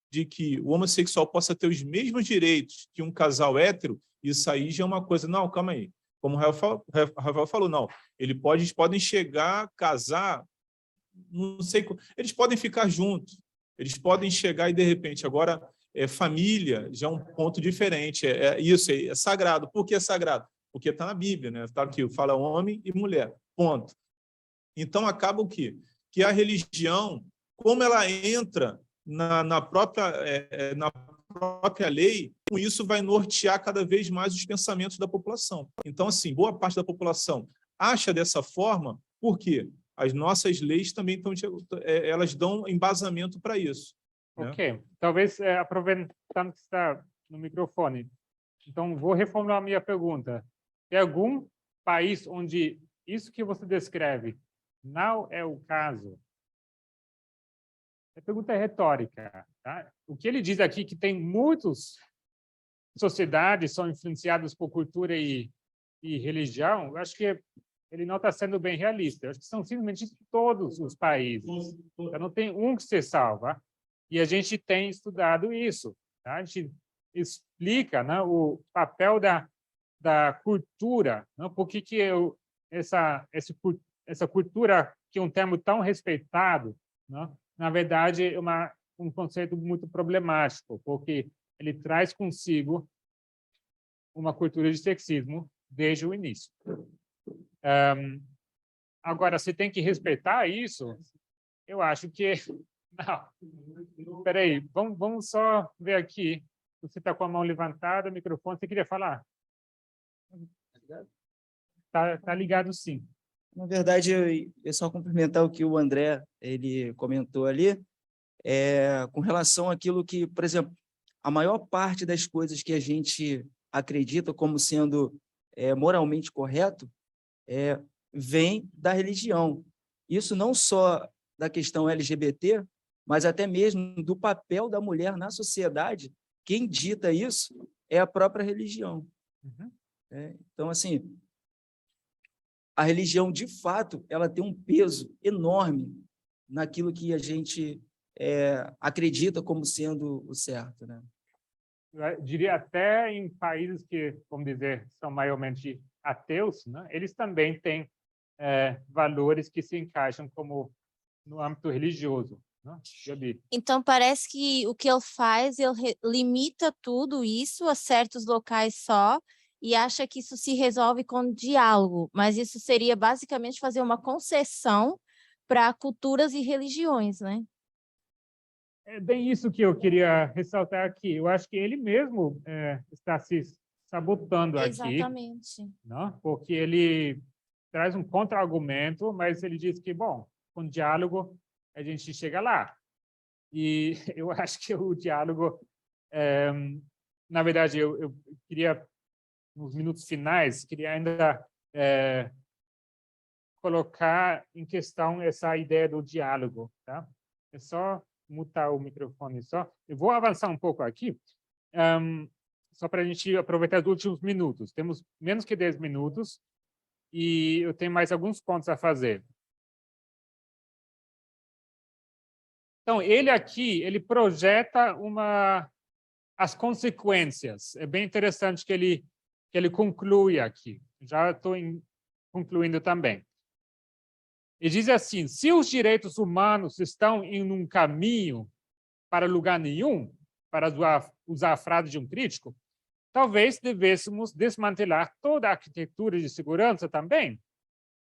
de que o homossexual possa ter os mesmos direitos que um casal hétero, isso aí já é uma coisa... Não, calma aí. Como o Rafael falou, não. Eles podem chegar, casar, não sei... Eles podem ficar juntos. Eles podem chegar e, de repente, agora, família já é um ponto diferente. Isso é sagrado. Por que é sagrado? porque está na Bíblia, né? Está aqui, fala homem e mulher, ponto. Então, acaba o quê? Que a religião, como ela entra na própria lei, com isso vai nortear cada vez mais os pensamentos da população. Então, assim, boa parte da população acha dessa forma, por quê? As nossas leis também elas dão embasamento para isso. Né?
Ok. Talvez, aproveitando que está no microfone, então vou reformular a minha pergunta. Tem algum país onde isso que você descreve não é o caso? A pergunta é retórica. Tá? O que ele diz aqui que tem muitas sociedades são influenciadas por cultura e religião, eu acho que ele não está sendo bem realista. Eu acho que são simplesmente todos os países. Então, não tem um que se salva. E a gente tem estudado isso. Tá? A gente explica, né, o papel da cultura. Né? Por que essa cultura, que é um termo tão respeitado, né, na verdade, é um conceito muito problemático, porque ele traz consigo uma cultura de sexismo desde o início. Agora, você tem que respeitar isso? Eu acho que... Não. Espera aí, vamos só ver aqui. Você está com a mão levantada, o microfone, você queria falar? Tá ligado, sim.
Na verdade, é só complementar o que o André ele comentou ali, com relação àquilo que, por exemplo, a maior parte das coisas que a gente acredita como sendo moralmente correto vem da religião. Isso não só da questão LGBT, mas até mesmo do papel da mulher na sociedade. Quem dita isso é a própria religião.
Uhum.
Então, assim, a religião, de fato, ela tem um peso enorme naquilo que a gente acredita como sendo o certo, né?
Eu diria até em países que, vamos dizer, são maiormente ateus, né? Eles também têm valores que se encaixam como no âmbito religioso. Né? Gabi?
Então, parece que o que ele faz, ele limita tudo isso a certos locais só e acha que isso se resolve com diálogo, mas isso seria basicamente fazer uma concessão para culturas e religiões, né?
É bem isso que eu queria ressaltar aqui. Eu acho que ele mesmo está se sabotando aqui.
Exatamente.
Não? Porque ele traz um contra-argumento, mas ele diz que, bom, com diálogo a gente chega lá. E eu acho que o diálogo, na verdade, eu queria, nos minutos finais, queria ainda colocar em questão essa ideia do diálogo. Tá? É só mutar o microfone só. Eu vou avançar um pouco aqui, só para a gente aproveitar os últimos minutos. Temos menos que 10 minutos e eu tenho mais alguns pontos a fazer. Então, ele aqui, ele projeta as consequências. É bem interessante que ele conclui aqui. Já estou concluindo também. Ele diz assim, se os direitos humanos estão em um caminho para lugar nenhum, para usar a frase de um crítico, talvez devêssemos desmantelar toda a arquitetura de segurança também.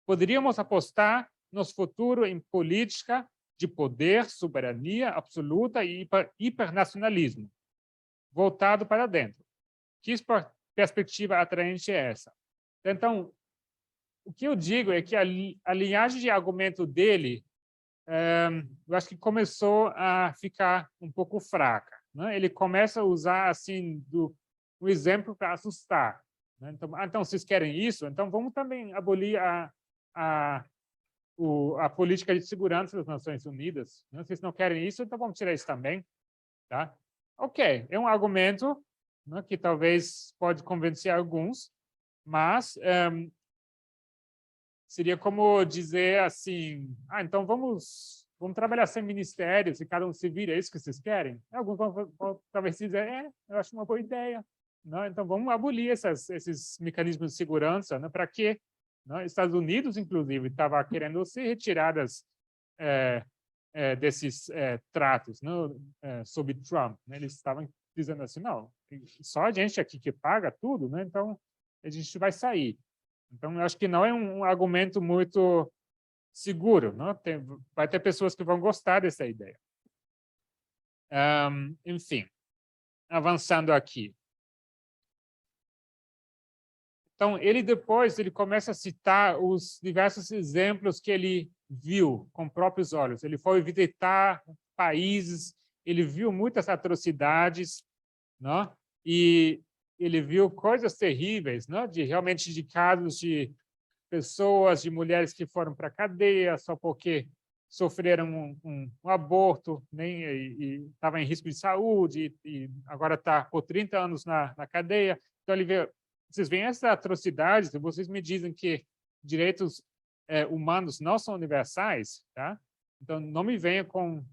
Poderíamos apostar no futuro em política de poder, soberania absoluta e hipernacionalismo, voltado para dentro. Que perspectiva atraente é essa? Então, o que eu digo é que a linhagem de argumento dele, eu acho que começou a ficar um pouco fraca. Né? Ele começa a usar assim um exemplo para assustar. Né? Então, vocês querem isso? Então, vamos também abolir a política de segurança das Nações Unidas. Né? Vocês não querem isso, então vamos tirar isso também. Tá? Ok, é um argumento, né, que talvez pode convencer alguns, mas seria como dizer assim, então vamos trabalhar sem ministérios e cada um se vira, é isso que vocês querem? Alguns vão talvez dizer, eu acho uma boa ideia. Não? Então, vamos abolir esses mecanismos de segurança. Né? Para quê? Não? Estados Unidos, inclusive, estava querendo se retirar desses tratos, não? Sob Trump. Né? Eles estavam dizendo assim, não, só a gente aqui que paga tudo, né? Então a gente vai sair. Então, eu acho que não é um argumento muito seguro, não? Vai ter pessoas que vão gostar dessa ideia. Enfim, avançando aqui. Então, depois ele começa a citar os diversos exemplos que ele viu com próprios olhos. Ele foi visitar países, ele viu muitas atrocidades, não? E ele viu coisas terríveis, não? Realmente de casos de pessoas, de mulheres que foram para a cadeia só porque sofreram um aborto, e estava em risco de saúde, e agora está por 30 anos na cadeia. Então, ele vê, vocês veem essas atrocidades, e vocês me dizem que direitos humanos não são universais, tá? Então, não me venha com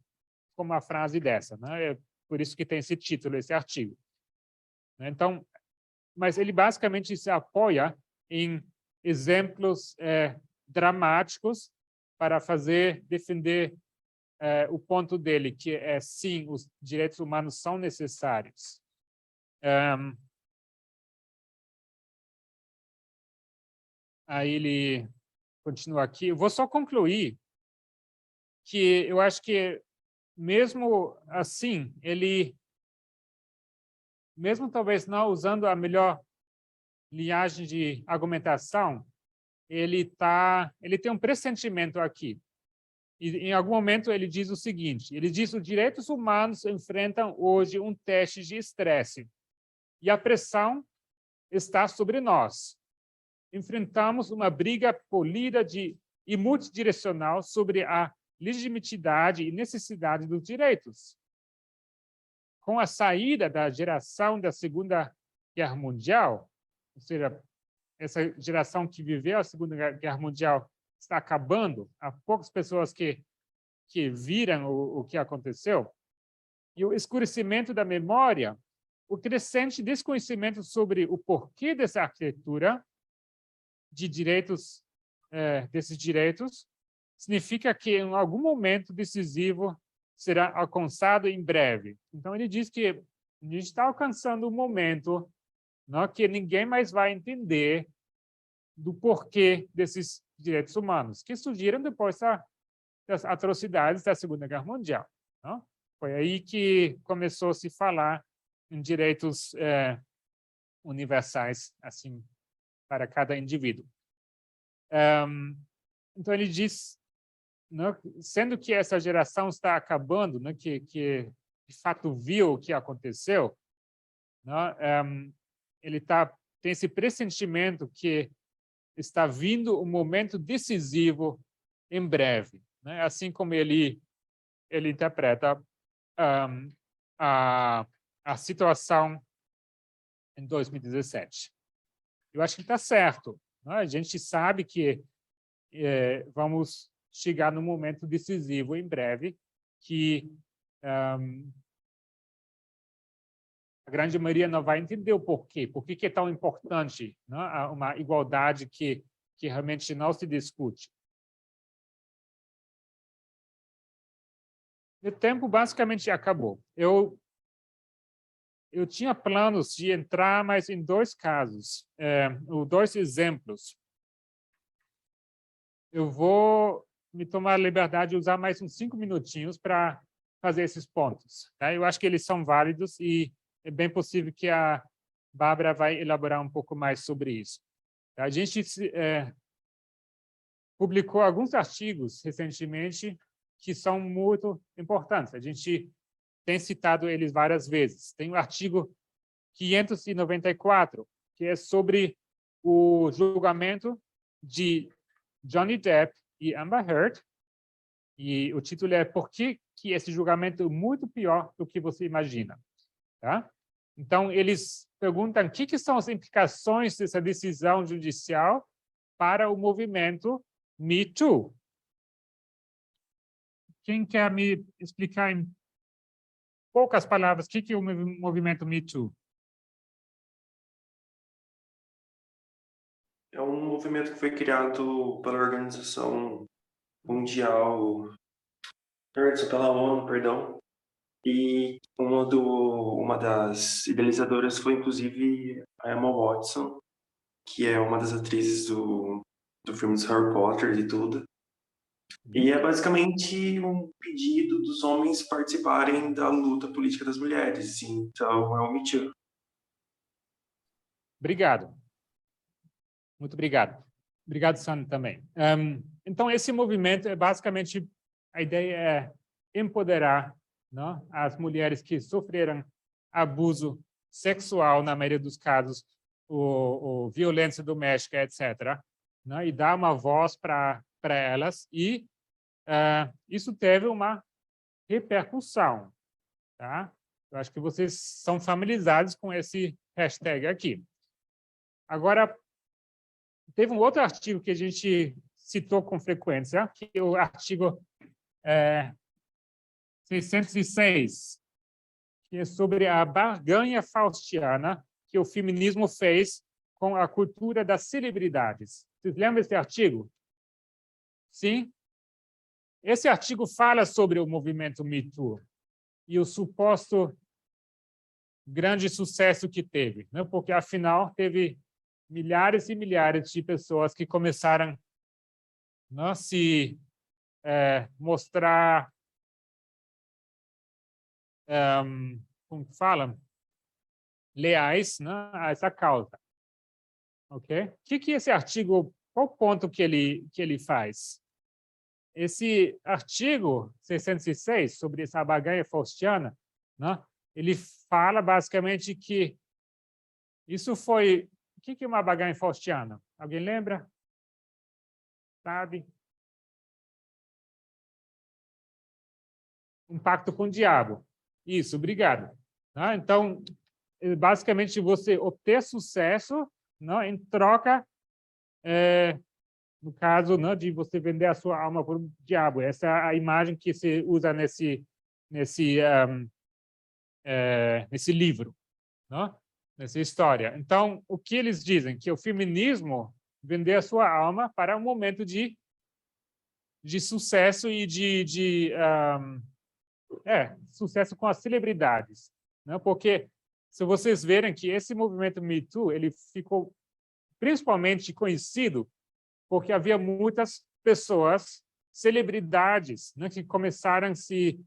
uma frase dessa, né? É por isso que tem esse título, esse artigo. Então, mas ele basicamente se apoia em exemplos dramáticos para defender o ponto dele, que sim, os direitos humanos são necessários. Aí ele continua aqui. Eu vou só concluir que eu acho que, mesmo assim, mesmo talvez não usando a melhor linhagem de argumentação, ele tem um pressentimento aqui. E, em algum momento, ele diz o seguinte, ele diz que os direitos humanos enfrentam hoje um teste de estresse, e a pressão está sobre nós. Enfrentamos uma briga polida e multidirecional sobre a legitimidade e necessidade dos direitos. Com a saída da geração da Segunda Guerra Mundial, ou seja, essa geração que viveu a Segunda Guerra Mundial está acabando, há poucas pessoas que viram o que aconteceu, e o escurecimento da memória, o crescente desconhecimento sobre o porquê dessa arquitetura de direitos, desses direitos, significa que em algum momento decisivo será alcançado em breve. Então, ele diz que a gente está alcançando um momento, não, que ninguém mais vai entender do porquê desses direitos humanos, que surgiram depois das atrocidades da Segunda Guerra Mundial. Não? Foi aí que começou a se falar em direitos universais, assim, para cada indivíduo. Então, ele diz, não, sendo que essa geração está acabando, não, que de fato viu o que aconteceu, não, ele tem esse pressentimento que está vindo um momento decisivo em breve, né? Assim como ele interpreta a situação em 2017. Eu acho que está certo, né? A gente sabe que vamos chegar num momento decisivo em breve, que a grande maioria não vai entender o porquê. Por que é tão importante, né, uma igualdade que realmente não se discute. O tempo basicamente acabou. Eu tinha planos de entrar mais em dois casos, dois exemplos. Eu vou me tomar a liberdade de usar mais uns 5 minutinhos para fazer esses pontos. Tá? Eu acho que eles são válidos e é bem possível que a Bárbara vai elaborar um pouco mais sobre isso. A gente publicou alguns artigos recentemente que são muito importantes. A gente tem citado eles várias vezes. Tem o artigo 594, que é sobre o julgamento de Johnny Depp e Amber Heard, e o título é Por que esse julgamento é muito pior do que você imagina? Tá? Então, eles perguntam o que são as implicações dessa decisão judicial para o movimento Me Too. Quem quer me explicar em poucas palavras o que é o movimento Me Too?
É um movimento que foi criado pela Organização Mundial, pela ONU, perdão, e uma das idealizadoras foi, inclusive, a Emma Watson, que é uma das atrizes do filme dos Harry Potter e tudo. E é basicamente um pedido dos homens participarem da luta política das mulheres. Então, é um Me Too.
Obrigado. Muito obrigado. Obrigado, Sandra, também. Então, esse movimento é basicamente, a ideia é empoderar, não, as mulheres que sofreram abuso sexual, na maioria dos casos, ou violência doméstica, etc., não, e dar uma voz para elas. E isso teve uma repercussão. Tá? Eu acho que vocês são familiarizados com esse hashtag aqui. Agora, teve um outro artigo que a gente citou com frequência, que é o artigo 606, que é sobre a barganha faustiana que o feminismo fez com a cultura das celebridades. Vocês lembram desse artigo? Sim? Esse artigo fala sobre o movimento Me Too e o suposto grande sucesso que teve, né? Porque, afinal, teve milhares e milhares de pessoas que começaram a se mostrar, como fala, leais, né, a essa causa. Ok? O que esse artigo, qual o ponto que ele faz? Esse artigo 606, sobre essa barganha faustiana, né, ele fala basicamente que isso foi... O que é uma barganha faustiana? Alguém lembra? Sabe? Um pacto com o diabo. Isso, obrigado. Tá? Então, basicamente, você obter sucesso, não, em troca, no caso, não, de você vender a sua alma para o diabo. Essa é a imagem que se usa nesse livro, não? Nessa história. Então, o que eles dizem? Que o feminismo vender a sua alma para um momento de sucesso e sucesso com as celebridades, né? Porque, se vocês verem que esse movimento Me Too, ele ficou principalmente conhecido porque havia muitas pessoas, celebridades, né, que começaram a se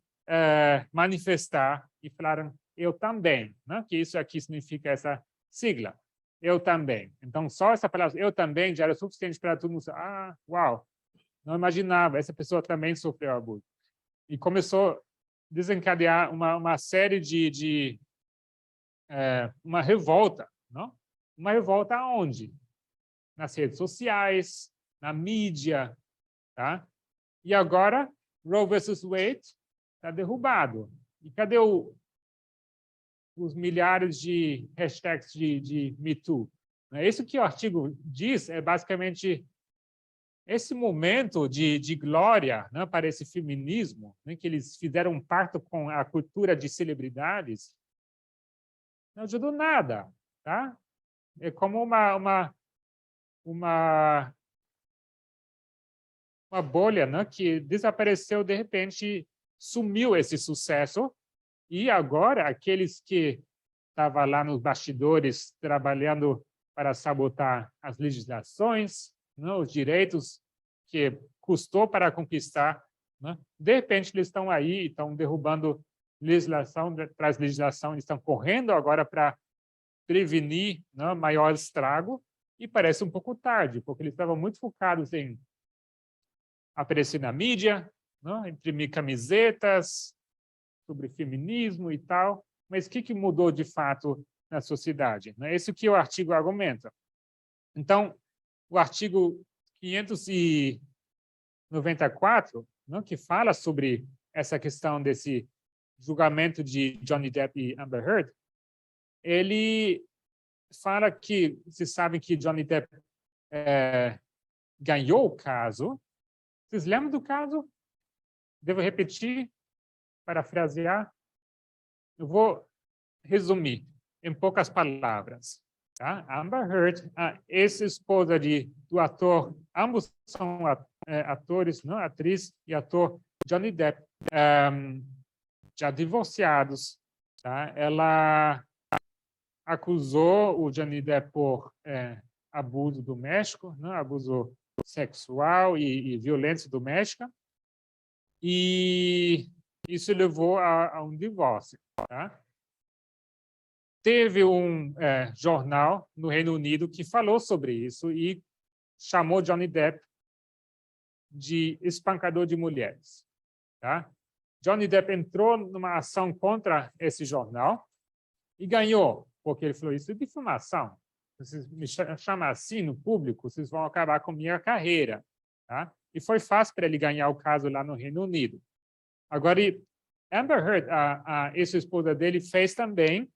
manifestar e falaram: eu também, né? Que isso aqui significa essa sigla, eu também. Então, só essa palavra, eu também, já era suficiente para todo mundo. Uau, não imaginava, essa pessoa também sofreu abuso. E começou a desencadear uma série de uma revolta, não? Uma revolta aonde? Nas redes sociais, na mídia, tá? E agora, Roe versus Wade está derrubado. E cadê os milhares de hashtags de Me Too? Isso que o artigo diz é basicamente esse momento de glória, né, para esse feminismo, né, que eles fizeram um pacto com a cultura de celebridades, não ajudou nada, tá? É como uma bolha, né, que desapareceu, de repente sumiu esse sucesso, e agora aqueles que estavam lá nos bastidores trabalhando para sabotar as legislações, né, os direitos que custou para conquistar, né, de repente eles estão aí, estão derrubando legislação tras legislação, eles estão correndo agora para prevenir, né, maior estrago, e parece um pouco tarde, porque eles estavam muito focados em aparecer na mídia, né, imprimir camisetas sobre feminismo e tal, mas o que mudou de fato na sociedade? É isso que o artigo argumenta. Então, o artigo 594, né, que fala sobre essa questão desse julgamento de Johnny Depp e Amber Heard, ele fala que, vocês sabem que Johnny Depp ganhou o caso. Vocês lembram do caso? Devo repetir, parafrasear? Eu vou resumir em poucas palavras. Tá? Amber Heard, a ex-esposa do ator, ambos são atores, não? Atriz e ator Johnny Depp, já divorciados. Tá? Ela acusou o Johnny Depp por abuso doméstico, né? Abuso sexual e violência doméstica, e isso levou a um divórcio. Tá? Teve um jornal no Reino Unido que falou sobre isso e chamou Johnny Depp de espancador de mulheres. Tá? Johnny Depp entrou numa ação contra esse jornal e ganhou, porque ele falou, isso é difamação. Vocês me chamam assim no público, vocês vão acabar com minha carreira. Tá? E foi fácil para ele ganhar o caso lá no Reino Unido. Agora, Amber Heard, a ex-esposa dele, fez também,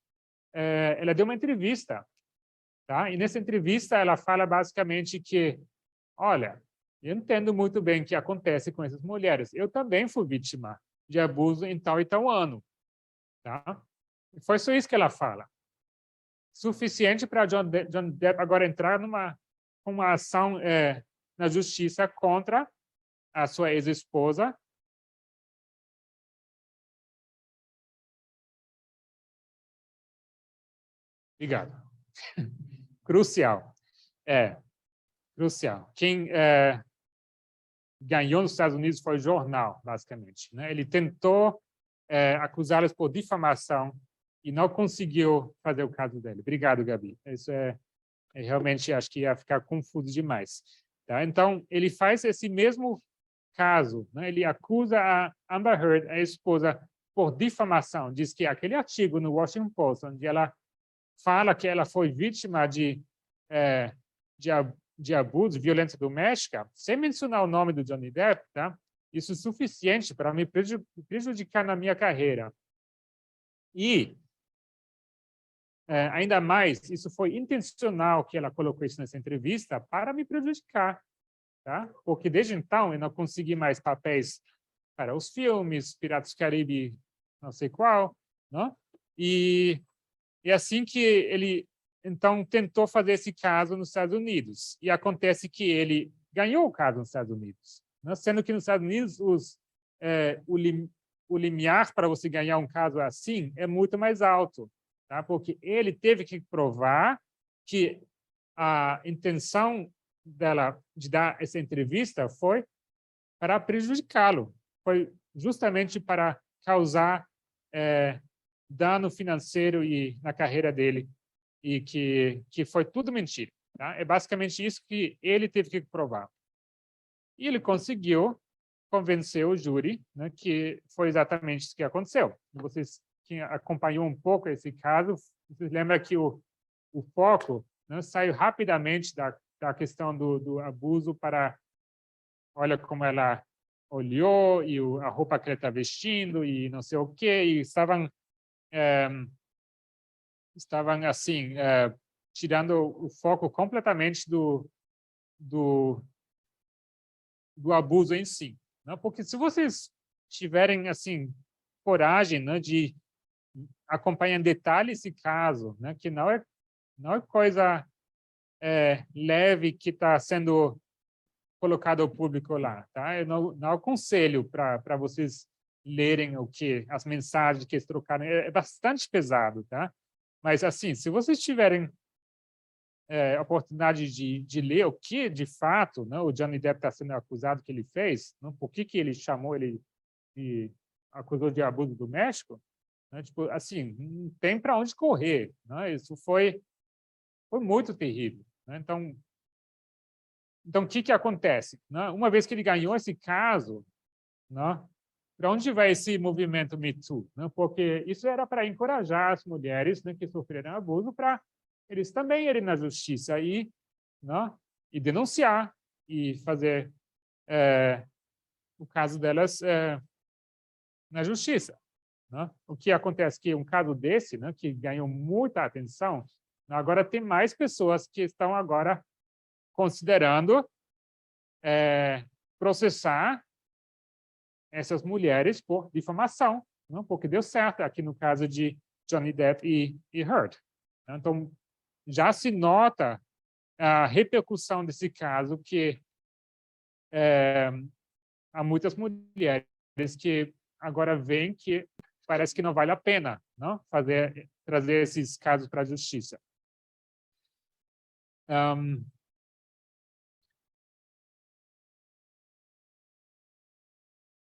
ela deu uma entrevista. Tá? E nessa entrevista ela fala basicamente que, olha, eu entendo muito bem o que acontece com essas mulheres. Eu também fui vítima de abuso em tal e tal ano. Tá? E foi só isso que ela fala. Suficiente para John Depp agora entrar uma ação na justiça contra a sua ex-esposa. Obrigado. Crucial. Crucial. Quem ganhou nos Estados Unidos foi o jornal, basicamente. Né? Ele tentou acusá-las por difamação e não conseguiu fazer o caso dele. Obrigado, Gabi. Isso realmente acho que ia ficar confuso demais. Tá? Então, ele faz esse mesmo caso. Né? Ele acusa a Amber Heard, a esposa, por difamação. Diz que aquele artigo no Washington Post, onde ela fala que ela foi vítima de abuso, violência doméstica, sem mencionar o nome do Johnny Depp, tá? Isso é suficiente para me prejudicar na minha carreira. E, ainda mais, isso foi intencional que ela colocou isso nessa entrevista para me prejudicar. Tá? Porque, desde então, eu não consegui mais papéis para os filmes, Piratas do Caribe, não sei qual. Não? E assim que ele, então, tentou fazer esse caso nos Estados Unidos. E acontece que ele ganhou o caso nos Estados Unidos. Né? Sendo que nos Estados Unidos, o limiar para você ganhar um caso assim é muito mais alto. Tá? Porque ele teve que provar que a intenção dela de dar essa entrevista foi para prejudicá-lo. Foi justamente para causar dano financeiro e na carreira dele, e que foi tudo mentira. Tá? É basicamente isso que ele teve que provar. E ele conseguiu convencer o júri, né, que foi exatamente isso que aconteceu. Vocês que acompanhou um pouco esse caso, vocês lembram que o foco, né, saiu rapidamente da questão do abuso para, olha como ela olhou, e a roupa que ela está vestindo, e não sei o quê, e estavam assim, tirando o foco completamente do abuso em si. Né? Porque se vocês tiverem assim coragem, né, de acompanhar em detalhe esse caso, né, que não é coisa leve que está sendo colocado ao público lá, tá? Eu não aconselho para vocês lerem as mensagens que eles trocaram, é bastante pesado, tá? Mas assim, se vocês tiverem a oportunidade de ler o que de fato, né, o Johnny Depp está sendo acusado que ele fez, né, por que ele chamou ele acusou de abuso doméstico, né, tipo, assim, não tem para onde correr, né? Isso foi muito terrível. Né? Então, o que acontece? Né? Uma vez que ele ganhou esse caso, né, para onde vai esse movimento Me Too? Né? Porque isso era para encorajar as mulheres, né, que sofreram abuso para eles também irem na justiça né, e denunciar e fazer o caso delas na justiça. Né? O que acontece é que um caso desse, né, que ganhou muita atenção, agora tem mais pessoas que estão agora considerando processar essas mulheres por difamação, não? Porque deu certo aqui no caso de Johnny Depp e Heard. Então, já se nota a repercussão desse caso, que há muitas mulheres que agora veem que parece que não vale a pena, não? Trazer esses casos para a justiça.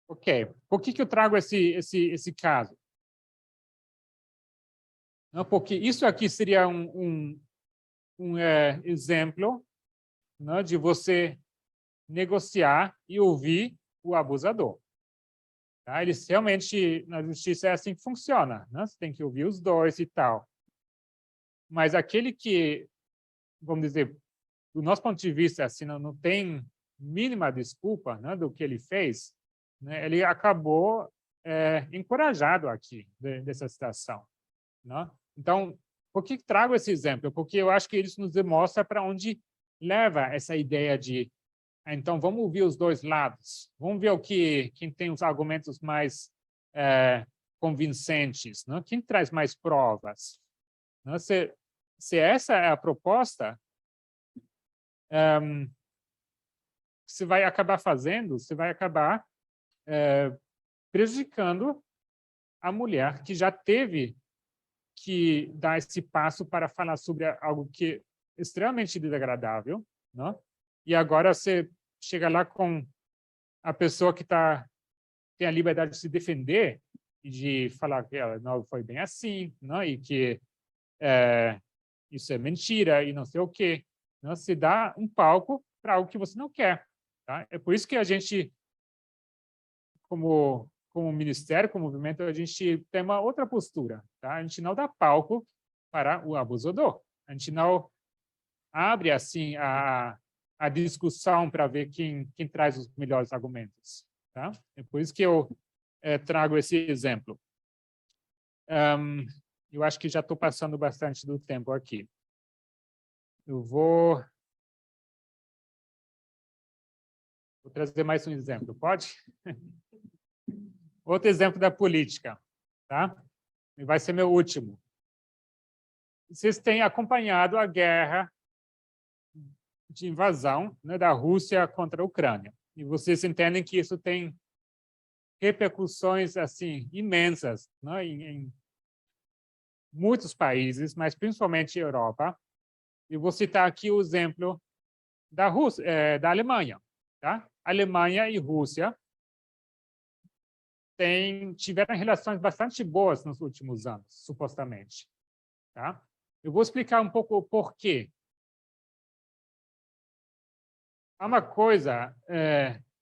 Ok, por que eu trago esse caso? Não, porque isso aqui seria um exemplo, né, de você negociar e ouvir o abusador. Tá? Eles realmente, na justiça, é assim que funciona, né? Você tem que ouvir os dois e tal. Mas aquele que, vamos dizer, do nosso ponto de vista, assim, não tem mínima desculpa, né, do que ele fez, né, ele acabou encorajado aqui dessa situação, né? Então, por que trago esse exemplo? Porque eu acho que isso nos demonstra para onde leva essa ideia de então, vamos ouvir os dois lados. Vamos ver quem tem os argumentos mais convincentes, né? Quem traz mais provas. Né? Se essa é a proposta, você vai acabar fazendo, você vai acabar prejudicando a mulher que já teve que dar esse passo para falar sobre algo que é extremamente desagradável, né? E agora você chega lá com a pessoa que tem a liberdade de se defender e de falar que ela não foi bem assim, né? E que isso é mentira e não sei o quê. Né? Se dá um palco para algo que você não quer. Tá? É por isso que a gente, como ministério, como movimento, a gente tem uma outra postura. Tá? A gente não dá palco para o abusador. A gente não abre assim a discussão para ver quem traz os melhores argumentos. Tá? É por isso que eu trago esse exemplo. Eu acho que já estou passando bastante do tempo aqui. Eu vou trazer mais um exemplo, pode? Outro exemplo da política, tá? E vai ser meu último. Vocês têm acompanhado a guerra de invasão, né, da Rússia contra a Ucrânia. E vocês entendem que isso tem repercussões assim imensas, né, em muitos países, mas principalmente na Europa. E vou citar aqui o exemplo da da Alemanha. Tá? Alemanha e Rússia tiveram relações bastante boas nos últimos anos, supostamente. Tá? Eu vou explicar um pouco o porquê. Há uma coisa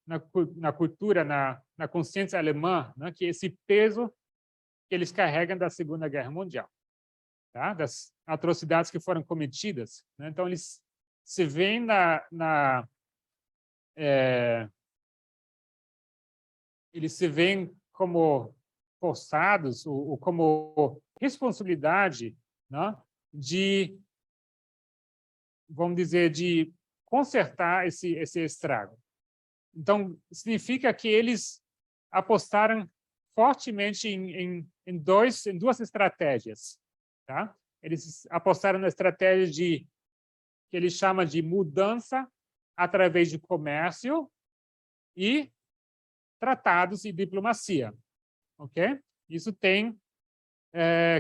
na cultura, na consciência alemã, né, que esse peso que eles carregam da Segunda Guerra Mundial, tá? Das atrocidades que foram cometidas. Né? Então, eles se veem eles se veem como forçados ou como responsabilidade, né, de, vamos dizer, de consertar esse estrago. Então, significa que eles apostaram fortemente em duas estratégias. Tá? Eles apostaram na estratégia que eles chamam de mudança através de comércio e tratados e diplomacia. Ok? Isso tem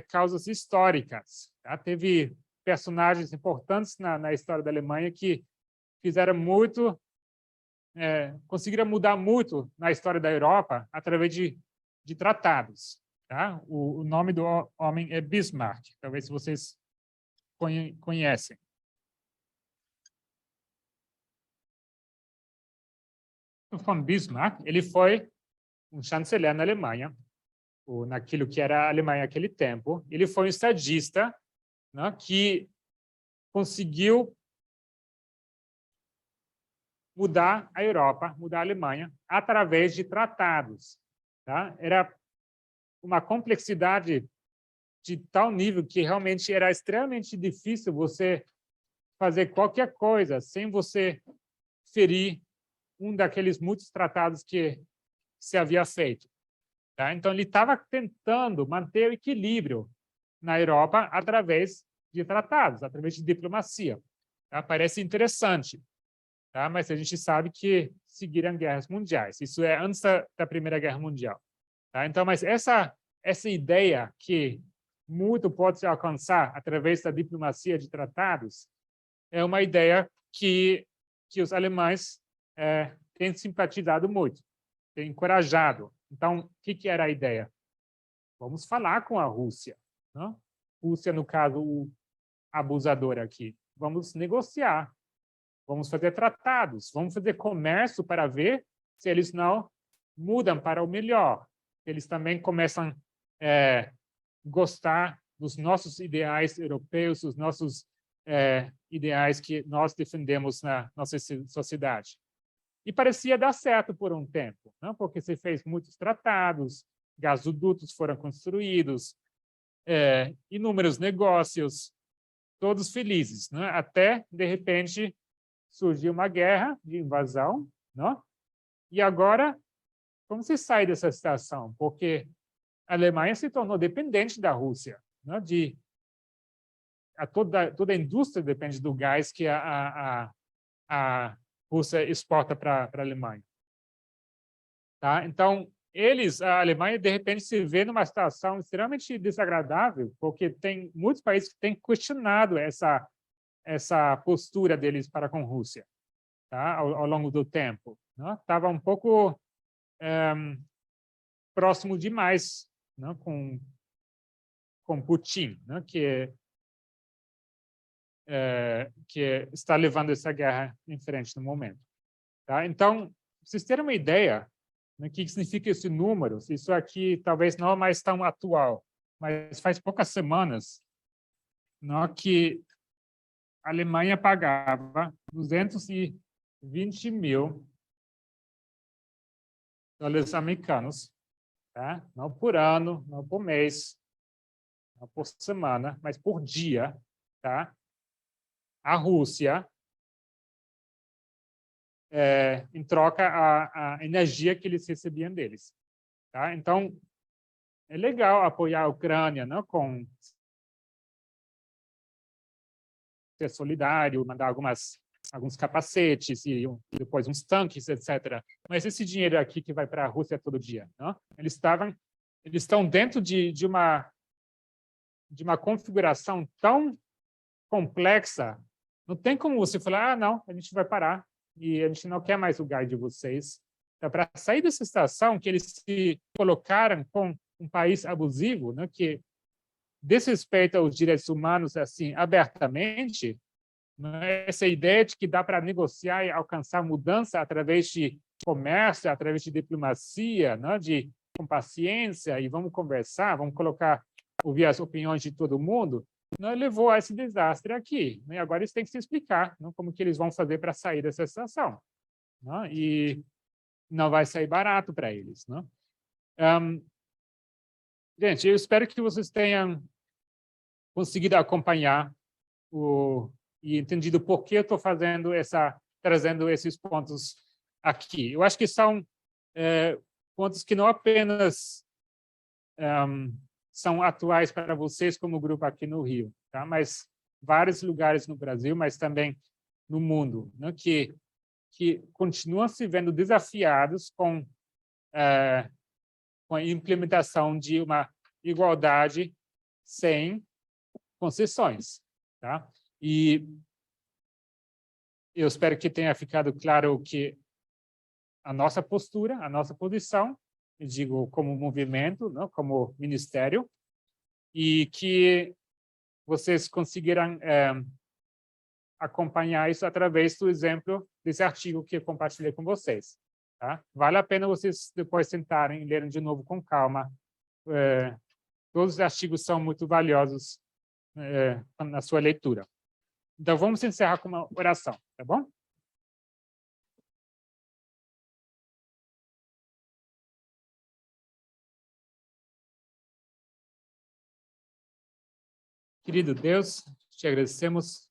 causas históricas. Tá? Teve personagens importantes na história da Alemanha que fizeram muito, conseguiram mudar muito na história da Europa através de tratados. Tá? O nome do homem é Bismarck, talvez vocês conhecem. O von Bismarck, ele foi um chanceler na Alemanha, ou naquilo que era a Alemanha naquele tempo. Ele foi um estadista, né, que conseguiu mudar a Europa, mudar a Alemanha, através de tratados. Tá? Era uma complexidade de tal nível que realmente era extremamente difícil você fazer qualquer coisa sem você ferir um daqueles muitos tratados que se havia feito. Tá? Então, ele estava tentando manter o equilíbrio na Europa através de tratados, através de diplomacia. Tá? Parece interessante, tá? Mas a gente sabe que seguiram guerras mundiais. Isso é antes da Primeira Guerra Mundial. Tá? Então, mas essa ideia que muito pode se alcançar através da diplomacia de tratados é uma ideia que os alemães têm simpatizado muito, têm encorajado. Então, o que era a ideia? Vamos falar com a Rússia, né? Rússia, no caso, o abusador aqui. Vamos negociar, vamos fazer tratados, vamos fazer comércio para ver se eles não mudam para o melhor. Eles também começam a gostar dos nossos ideais europeus, dos nossos ideais que nós defendemos na nossa sociedade. E parecia dar certo por um tempo, não? Porque se fez muitos tratados, gasodutos foram construídos, inúmeros negócios, todos felizes, né? Até, de repente, surgiu uma guerra de invasão, não? E agora, como se sai dessa situação? Porque a Alemanha se tornou dependente da Rússia, né? Toda a indústria depende do gás que a Rússia exporta para a Alemanha. Tá? Então, a Alemanha, de repente, se vê numa situação extremamente desagradável, porque tem muitos países que têm questionado essa postura deles para com a Rússia, tá? ao longo do tempo. Estava um pouco próximo demais, né? com Putin, né? que está levando essa guerra em frente no momento. Tá? Então, para vocês terem uma ideia, né, o que significa esse número, isso aqui talvez não é mais tão atual, mas faz poucas semanas, né, que a Alemanha pagava 220 mil dólares americanos, tá? Não por ano, não por mês, não por semana, mas por dia, tá? A Rússia, em troca a energia que eles recebiam deles. Tá? Então, é legal apoiar a Ucrânia, né, com ser solidário, mandar alguns capacetes e depois uns tanques, etc. Mas esse dinheiro aqui que vai para a Rússia todo dia, né? Eles estão dentro de uma configuração tão complexa. Não tem como você falar, não, a gente vai parar e a gente não quer mais o gás de vocês. Então, para sair dessa situação que eles se colocaram com um país abusivo, né, que desrespeita os direitos humanos assim abertamente, né, essa ideia de que dá para negociar e alcançar mudança através de comércio, através de diplomacia, né, com paciência e vamos conversar, vamos ouvir as opiniões de todo mundo, não levou a esse desastre aqui. Né? Agora eles têm que se explicar, né? Como que eles vão fazer para sair dessa situação. Né? E não vai sair barato para eles. Né? Gente, eu espero que vocês tenham conseguido acompanhar e entendido por que eu estou trazendo esses pontos aqui. Eu acho que são pontos que não apenas são atuais para vocês como grupo aqui no Rio, tá? Mas vários lugares no Brasil, mas também no mundo, né? que continuam se vendo desafiados com a implementação de uma igualdade sem concessões. Tá? E eu espero que tenha ficado claro que a nossa postura, a nossa posição, eu digo como movimento, não, como ministério, e que vocês conseguirão acompanhar isso através do exemplo desse artigo que eu compartilhei com vocês. Tá? Vale a pena vocês depois sentarem e lerem de novo com calma. Todos os artigos são muito valiosos na sua leitura. Então, vamos encerrar com uma oração, tá bom? Querido Deus, te agradecemos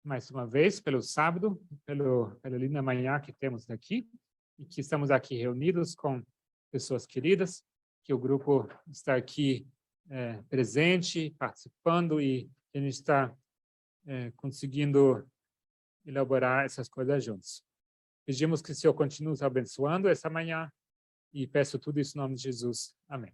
mais uma vez pelo sábado, pela linda manhã que temos aqui, e que estamos aqui reunidos com pessoas queridas, que o grupo está aqui presente, participando, e a gente está conseguindo elaborar essas coisas juntos. Pedimos que o Senhor continue nos abençoando essa manhã, e peço tudo isso em nome de Jesus. Amém.